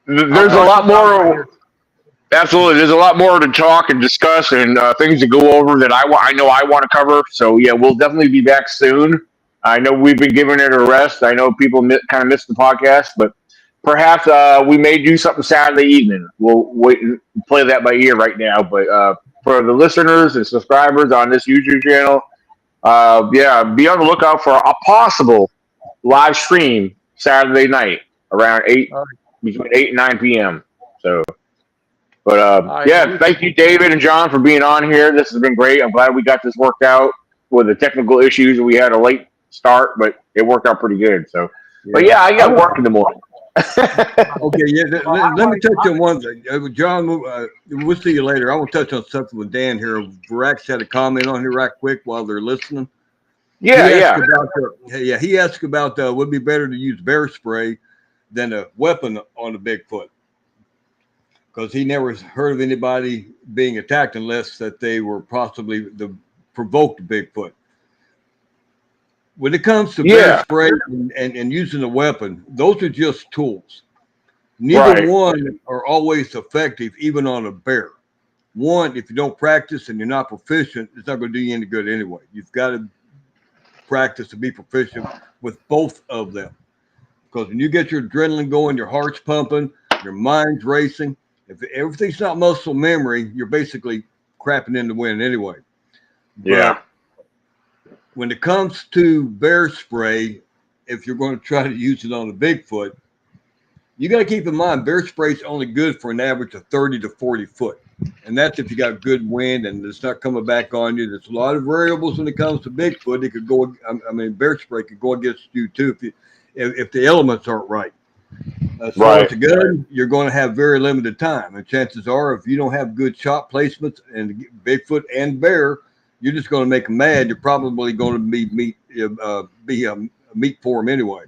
I'll There's a talk to lot you guys later. more. Absolutely, there's a lot more to talk and discuss, and things to go over that I know I want to cover. So yeah, we'll definitely be back soon. I know we've been giving it a rest. I know people kind of missed the podcast, but perhaps we may do something Saturday evening. We'll wait and play that by ear right now. But for the listeners and subscribers on this YouTube channel, yeah, be on the lookout for a possible live stream Saturday night around All right. between 8 and 9 p.m. So. But All right. Well, yeah, thank you, David and John, for being on here. This has been great. I'm glad we got this worked out with the technical issues. We had a late start, but it worked out pretty good. So, but Yeah. yeah, I got work in the morning. Okay, yeah. well, Let me touch on one thing. John, we'll see you later. I want to touch on something with Dan here. Verax had a comment on here right quick while they're listening. Yeah, He asked yeah, about he asked about would it be better to use bear spray than a weapon on a Bigfoot, because he never heard of anybody being attacked unless that they were possibly the provoked Bigfoot. When it comes to bear yeah. spray and using a weapon, those are just tools. Neither Right, one are always effective, even on a bear. One, if you don't practice and you're not proficient, it's not going to do you any good anyway. You've got to practice to be proficient with both of them. Because when you get your adrenaline going, your heart's pumping, your mind's racing, if everything's not muscle memory, you're basically crapping in the wind anyway. yeah, But when it comes to bear spray, if you're going to try to use it on a Bigfoot, you got to keep in mind bear spray is only good for an average of 30 to 40 foot. And that's if you got good wind and it's not coming back on you. There's a lot of variables when it comes to Bigfoot. It could go, I mean, bear spray could go against you too if the elements aren't right. As far as right, the gun, you're going to have very limited time. And chances are, if you don't have good shot placements and Bigfoot and bear, you're just going to make them mad. You're probably going to be a meat for them anyway.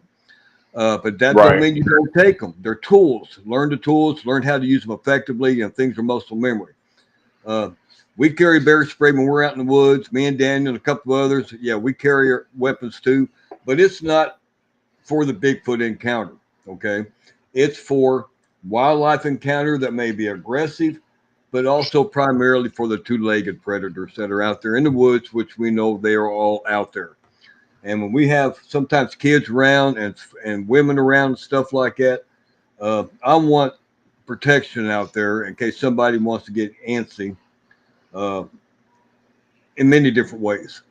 But that don't right, mean you don't take them. They're tools. Learn the tools. Learn how to use them effectively, and things are muscle memory. We carry bear spray when we're out in the woods. Me and Daniel and a couple of others. Yeah, we carry our weapons too, but it's not for the Bigfoot encounter. Okay, it's for wildlife encounter that may be aggressive, but also primarily for the two-legged predators that are out there in the woods, which we know they are all out there. And when we have sometimes kids around and women around and stuff like that, I want protection out there in case somebody wants to get antsy uh, in many different ways.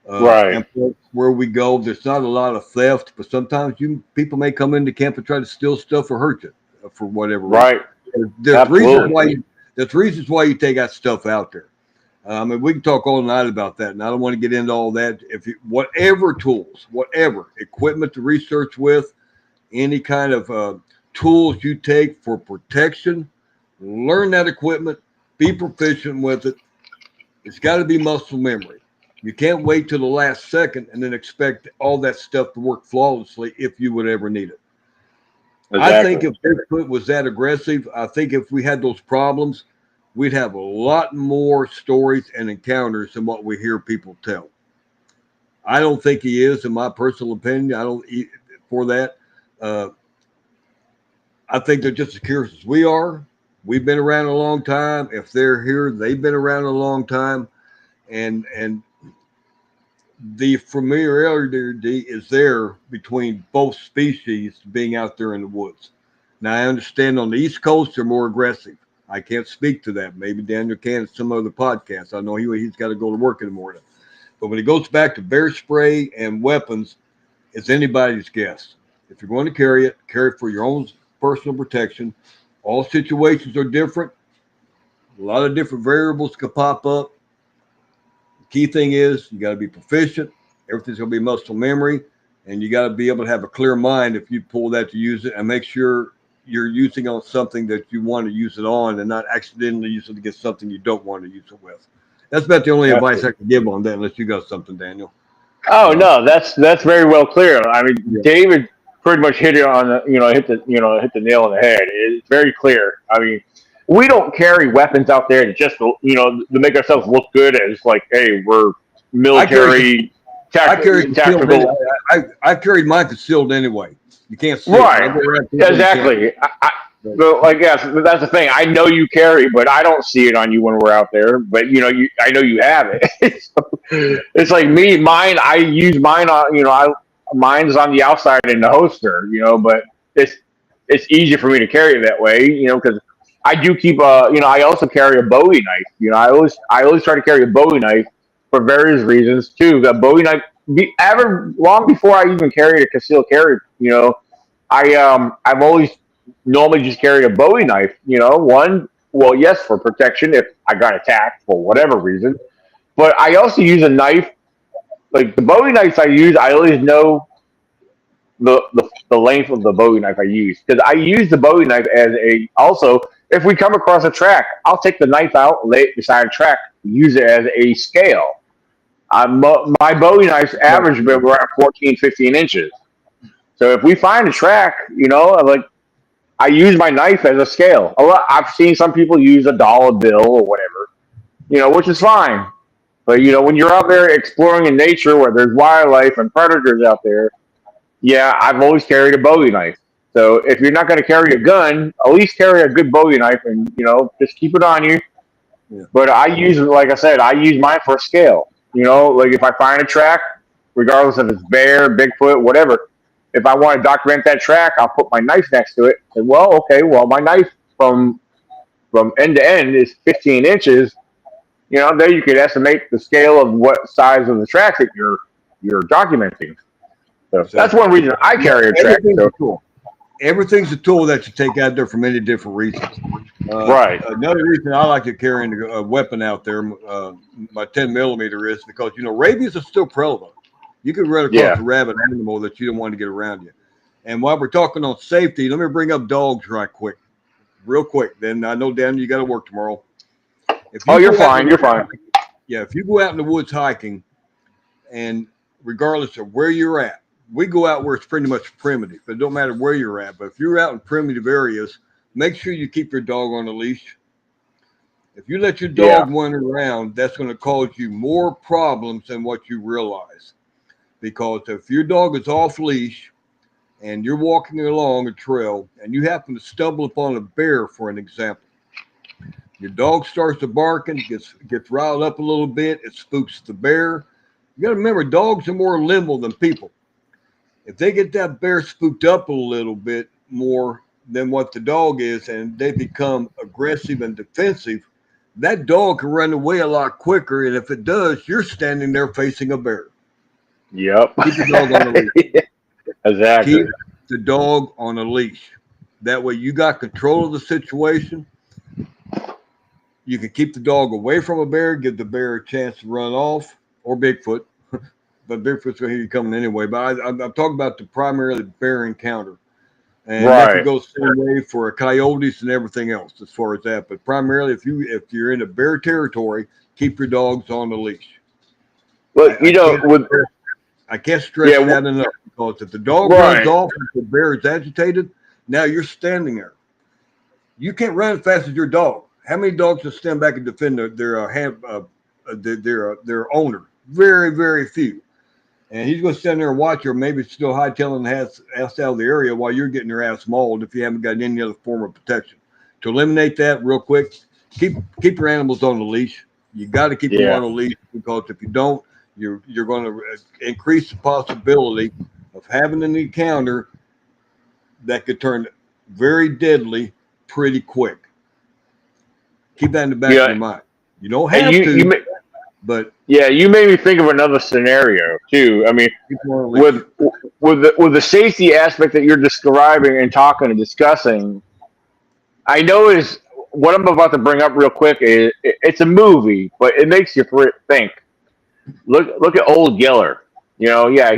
right, And where we go, there's not a lot of theft, but sometimes people may come into camp and try to steal stuff or hurt you for whatever reason. right. There's reasons Absolutely. why you take that stuff out there. I mean, we can talk all night about that, and I don't want to get into all that. If you, whatever tools, whatever equipment to research with, any kind of tools you take for protection, learn that equipment, be proficient with it. It's got to be muscle memory. You can't wait till the last second and then expect all that stuff to work flawlessly if you would ever need it. I think Exactly. if Bigfoot was that aggressive, I think if we had those problems, we'd have a lot more stories and encounters than what we hear people tell. I don't think he is, in my personal opinion. I don't for that. Uh, I think they're just as curious as we are. We've been around a long time. If they're here, they've been around a long time, and the familiarity is there between both species being out there in the woods. Now, I understand on the East Coast they're more aggressive. I can't speak to that. Maybe Daniel can in some other podcast. I know he's got to go to work in the morning. But when it goes back to bear spray and weapons, it's anybody's guess. If you're going to carry it for your own personal protection. All situations are different. A lot of different variables could pop up. The key thing is you got to be proficient. Everything's going to be muscle memory, and you got to be able to have a clear mind if you pull that to use it, and make sure you're using on something that you want to use it on, and not accidentally use it against something you don't want to use it with. That's about the only advice I can give on that, unless you got something, Daniel. Oh no, that's very well clear. I mean, Yeah. David pretty much hit it on the hit the nail on the head. It's very clear. I mean, we don't carry weapons out there to just to make ourselves look good as like, hey, we're military tactical. I carried mine concealed anyway. You can't see Right. it. Exactly. But like, yes, that's the thing. I know you carry, but I don't see it on you when we're out there. But I know you have it. It's like me, mine. I use mine on, mine's on the outside in the holster. But it's easier for me to carry it that way. Because I do keep I also carry a Bowie knife. I always try to carry a Bowie knife for various reasons too. The Bowie knife, long before I even carried a concealed carry. I've always normally just carry a Bowie knife, yes, for protection if I got attacked for whatever reason. But I also use a knife, like the Bowie knives I use, I always know the length of the Bowie knife I use. Because I use the Bowie knife also, if we come across a track, I'll take the knife out, lay it beside a track, use it as a scale. My Bowie knives average around 14, 15 inches. So if we find a track, I use my knife as a scale. I've seen some people use a dollar bill or whatever, which is fine. But when you're out there exploring in nature where there's wildlife and predators out there, yeah, I've always carried a Bowie knife. So if you're not going to carry a gun, at least carry a good Bowie knife and just keep it on you. Yeah. But like I said, I use mine for a scale. Like if I find a track, regardless if it's bear, Bigfoot, whatever. If I want to document that track, I'll put my knife next to it. And my knife from end to end is 15 inches. There you could estimate the scale of what size of the track that you're documenting. So that's one reason I carry a track. Everything's a tool that you take out there for many different reasons. Right. Another reason I like to carry a weapon out there, my 10 millimeter, is because rabies is still prevalent. You can run across a rabid animal that you don't want to get around you. And while we're talking on safety, let me bring up dogs real quick. Then I know, Dan, you got to work tomorrow. You're fine. You're fine. Yeah, if you go out in the woods hiking, and regardless of where you're at, we go out where it's pretty much primitive. It don't matter where you're at. But if you're out in primitive areas, make sure you keep your dog on a leash. If you let your dog wander around, that's going to cause you more problems than what you realize. Because if your dog is off leash and you're walking along a trail and you happen to stumble upon a bear, for an example, your dog starts to bark and gets riled up a little bit. It spooks the bear. You got to remember, dogs are more nimble than people. If they get that bear spooked up a little bit more than what the dog is, and they become aggressive and defensive, that dog can run away a lot quicker. And if it does, you're standing there facing a bear. Yep. Keep the dog on a leash. Exactly. Keep the dog on a leash. That way you got control of the situation. You can keep the dog away from a bear, give the bear a chance to run off, or Bigfoot. But Bigfoot's going to hear you coming anyway. But I'm talking about the primarily bear encounter. And that can go the same way for coyotes and everything else as far as that. But primarily, if you're in a bear territory, keep your dogs on the leash. But I can't stress that enough, because if the dog runs off and the bear is agitated, now you're standing there. You can't run as fast as your dog. How many dogs will stand back and defend their owner? Very, very few. And he's going to stand there and watch her, maybe still hightailing the ass out of the area while you're getting your ass mauled if you haven't got any other form of protection. To eliminate that real quick, keep your animals on the leash. You got to keep them on a leash, because if you don't, you're going to increase the possibility of having an encounter that could turn very deadly pretty quick. Keep that in the back of your mind. You don't have to. But yeah, you made me think of another scenario too. I mean, with the safety aspect that you're describing and talking and discussing, I know is what I'm about to bring up real quick is it's a movie, but it makes you think. Look at old Geller. You know, yeah,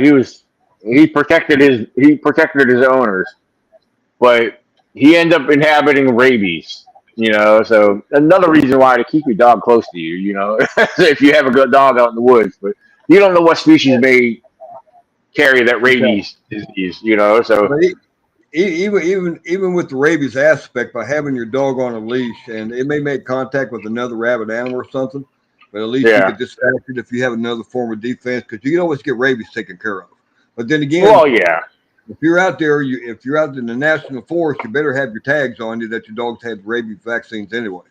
he protected his owners, but he ended up inhabiting rabies. You know, so another reason why to keep your dog close to you. You know, if you have a good dog out in the woods, but you don't know what species may carry that rabies disease. You know, so even with the rabies aspect, by having your dog on a leash, and it may make contact with another rabid animal or something, but at least you could distract it if you have another form of defense, because you can always get rabies taken care of. But then again, if you're out there, if you're out in the national forest, you better have your tags on you that your dogs had rabies vaccines anyway.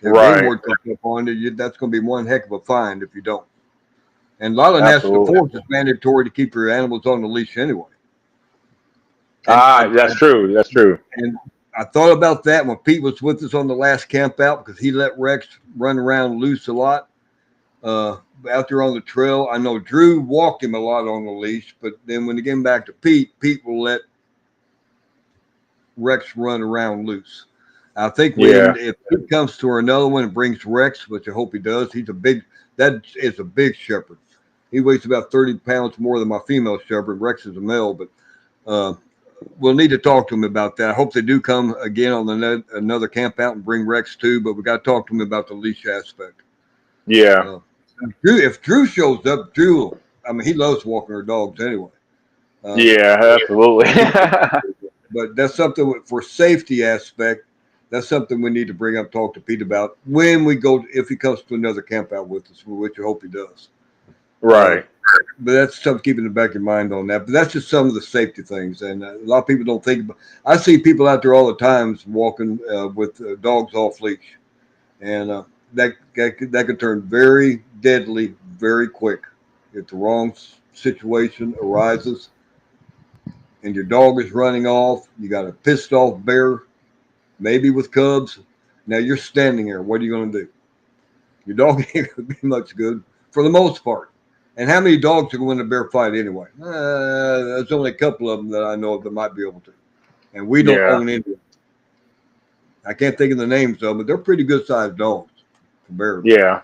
If game ward comes up on you, that's going to be one heck of a find if you don't. And a lot of national forests is mandatory to keep your animals on the leash anyway. That's true. That's true. And I thought about that when Pete was with us on the last camp out, because he let Rex run around loose a lot out there on the trail. I know Drew walked him a lot on the leash, but then when he came back to Pete will let Rex run around loose. I think if Pete comes to another one and brings Rex, which I hope he does, that is a big shepherd. He weighs about 30 pounds more than my female shepherd. Rex is a male, but we'll need to talk to him about that. I hope they do come again on another camp out and bring Rex too, but we got to talk to him about the leash aspect. Yeah. If Drew shows up, he loves walking her dogs anyway. Absolutely. But that's something for safety aspect. That's something we need to bring up, talk to Pete about when we go, if he comes to another camp out with us, which I hope he does. Right. But that's something to keep in the back of your mind on that. But that's just some of the safety things. And a lot of people don't think about. I see people out there all the time walking with dogs off leash. And that could turn very deadly very quick if the wrong situation arises and your dog is running off. You got a pissed off bear, maybe with cubs. Now you're standing there. What are you going to do? Your dog ain't going to be much good for the most part. And how many dogs are going to win a bear fight anyway? There's only a couple of them that I know of that might be able to. And we don't own any of them. I can't think of the names of them, but they're pretty good sized dogs for bears. Yeah.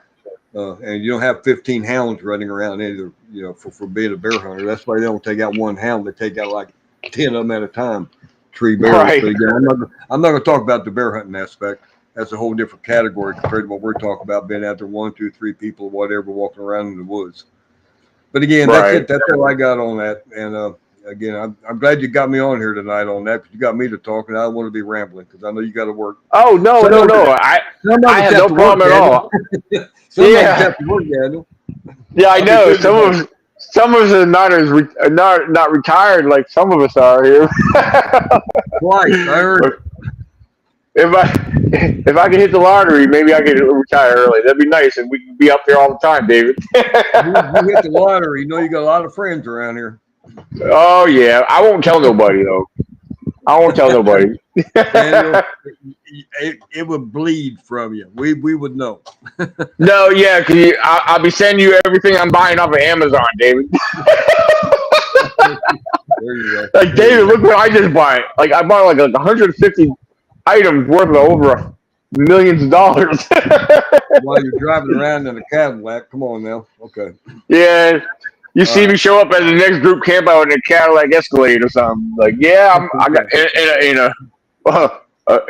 And you don't have 15 hounds running around either, for being a bear hunter. That's why they don't take out one hound. They take out like 10 of them at a time, tree bears. Right. But again, I'm not going to talk about the bear hunting aspect. That's a whole different category compared to what we're talking about, being out there 1, 2, 3 people, whatever, walking around in the woods. But again, that's it. That's all I got on that. And again, I'm glad you got me on here tonight on that, because you got me to talk, and I don't want to be rambling because I know you got to work. Oh, no. I have no problem at all. Have to work, Daniel. Yeah, I know. Some of us are not retired like some of us are here. Right, I heard. If I could hit the lottery, maybe I could retire early. That'd be nice, and we could be up there all the time, David. You hit the lottery. You got a lot of friends around here. Oh yeah, I won't tell nobody though. I won't tell nobody. Daniel, it would bleed from you. We would know. No, yeah, because I'll be sending you everything I'm buying off of Amazon, David. There you go. Like, David, look what I just bought. Like, I bought like 150 items worth of over millions of dollars. While you're driving around in a Cadillac. Come on now. Okay. Yeah. You see me show up at the next group camp out in a Cadillac Escalade or something. Like, yeah, I got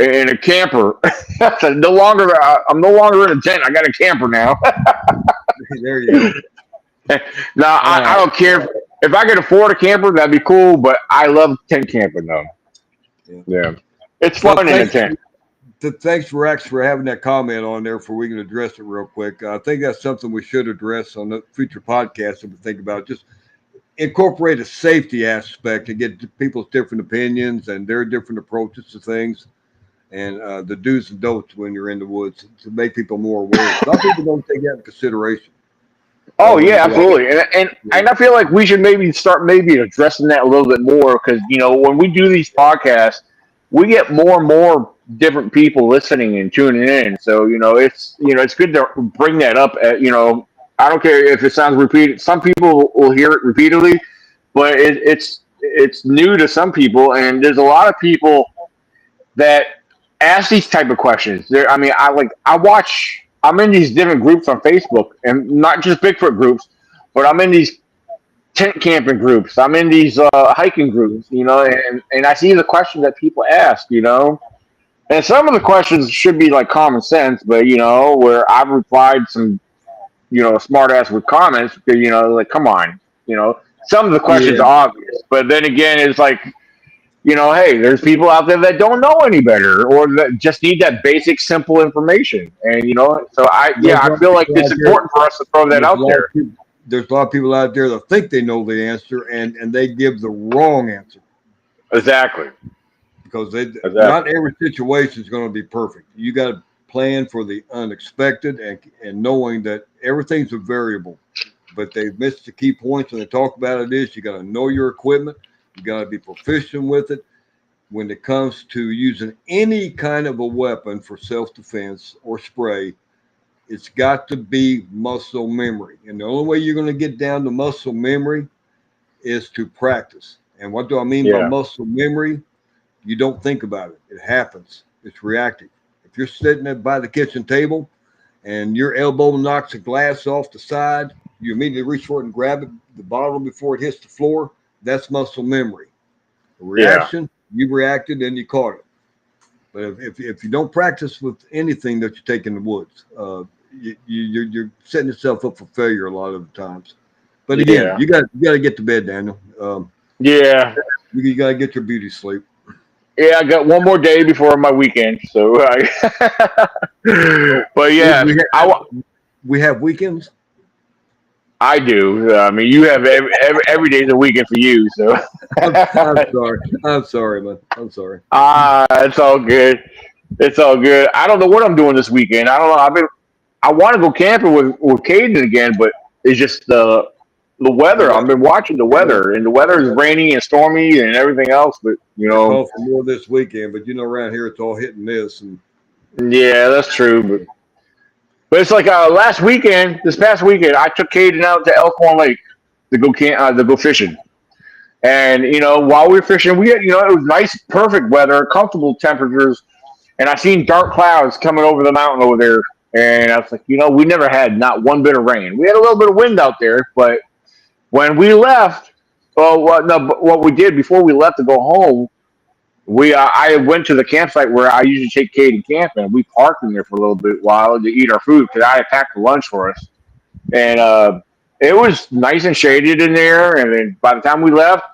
in a camper. I'm no longer in a tent. I got a camper now. There you go. Now, I don't care if I could afford a camper. That'd be cool. But I love tent camping though. Yeah. It's fun in a tent. Thanks, Rex, for having that comment on there for we can address it real quick. I think that's something we should address on the future podcast if we think about it. Just incorporate a safety aspect to get people's different opinions and their different approaches to things, and the do's and don'ts when you're in the woods to make people more aware. A lot of people don't take that into consideration. Oh When yeah, they go out. absolutely, and I feel like we should maybe start addressing that a little bit more because when we do these podcasts, we get more and more different people listening and tuning in. So it's good to bring that up. I don't care if it sounds repeated. Some people will hear it repeatedly, but it's new to some people, and there's a lot of people that ask these type of questions. I mean, I'm in these different groups on Facebook, and not just Bigfoot groups, but I'm in these tent camping groups. I'm in these hiking groups, and I see the questions that people ask, and some of the questions should be like common sense, but where I've replied some, smart ass with comments, like come on, some of the questions Yeah, are obvious, but then again, it's like hey, there's people out there that don't know any better or that just need that basic, simple information. And, so there's a I lot of feel like people it's out there. important for us to throw that There's a out lot there. of people. There's a lot of people out there that think they know the answer and they give the wrong answer Exactly. because Exactly. not every situation is going to be perfect. You got to plan for the unexpected and knowing that everything's a variable. But they missed the key points when they talk about it is you got to know your equipment, you got to be proficient with it. When it comes to using any kind of a weapon for self-defense or spray, it's got to be muscle memory. And the only way you're going to get down to muscle memory is to practice. And what do I mean by Yeah. muscle memory? You don't think about it. It happens. It's reactive. If you're sitting there by the kitchen table and your elbow knocks a glass off the side, you immediately reach for it and grab it, the bottle before it hits the floor. That's muscle memory. A Yeah. reaction, you reacted and you caught it. But if you don't practice with anything that you take in the woods, you're setting yourself up for failure a lot of the times. But again, Yeah. you got to get to bed, Daniel. Yeah. You got to get your beauty sleep. Yeah. I got one more day before my weekend. So, Oh, but we, yeah, we we have weekends. I do. I mean, you have every day's a weekend for you. So, I'm sorry. I'm sorry, man. I'm sorry. it's all good. It's all good. I don't know what I'm doing this weekend. I don't know. I want to go camping with Caden again, but it's just the weather. Yeah, I've been watching the yeah. weather, and the weather is rainy and stormy and everything else. But They call for more this weekend, but around here it's all hit and miss. And yeah, that's true. But it's like this past weekend, I took Caden out to Elkhorn Lake to go fishing. And while we were fishing, we had it was nice, perfect weather, comfortable temperatures, and I seen dark clouds coming over the mountain over there. And I was like, we never had not one bit of rain. We had a little bit of wind out there, but when we left, well, what we did before we left to go home, I went to the campsite where I usually take Katie camping. We parked in there for a little bit while to eat our food because I had packed the lunch for us, and it was nice and shaded in there. And then by the time we left,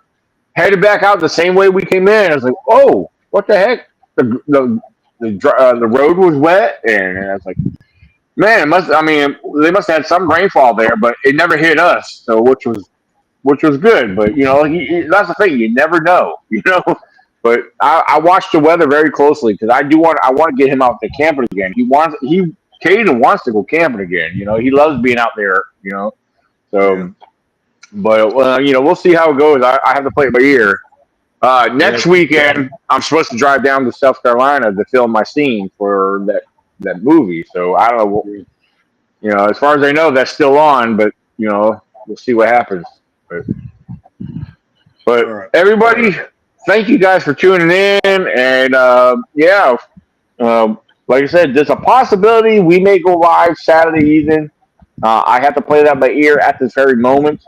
headed back out the same way we came in. I was like, "Oh, what the heck?" The road was wet, and I was like, "Man, it must. I mean, they must have had some rainfall there, but it never hit us, so which was good. But that's the thing. You never know, But I watch the weather very closely because I want to get him out there camping again. Caden wants to go camping again. He loves being out there. yeah, So, but we'll see how it goes. I have to play it by ear. yeah, Next weekend, I'm supposed to drive down to South Carolina to film my scene for that movie. So I don't know. yeah. As far as I know, that's still on, but we'll see what happens. But All right. everybody, thank you guys for tuning in, and yeah, like I said, there's a possibility we may go live Saturday evening. I have to play that by ear at this very moment,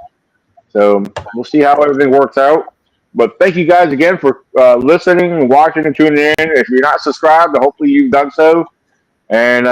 so we'll see how everything works out. But thank you guys again for listening, and watching, and tuning in. If you're not subscribed, hopefully you've done so. And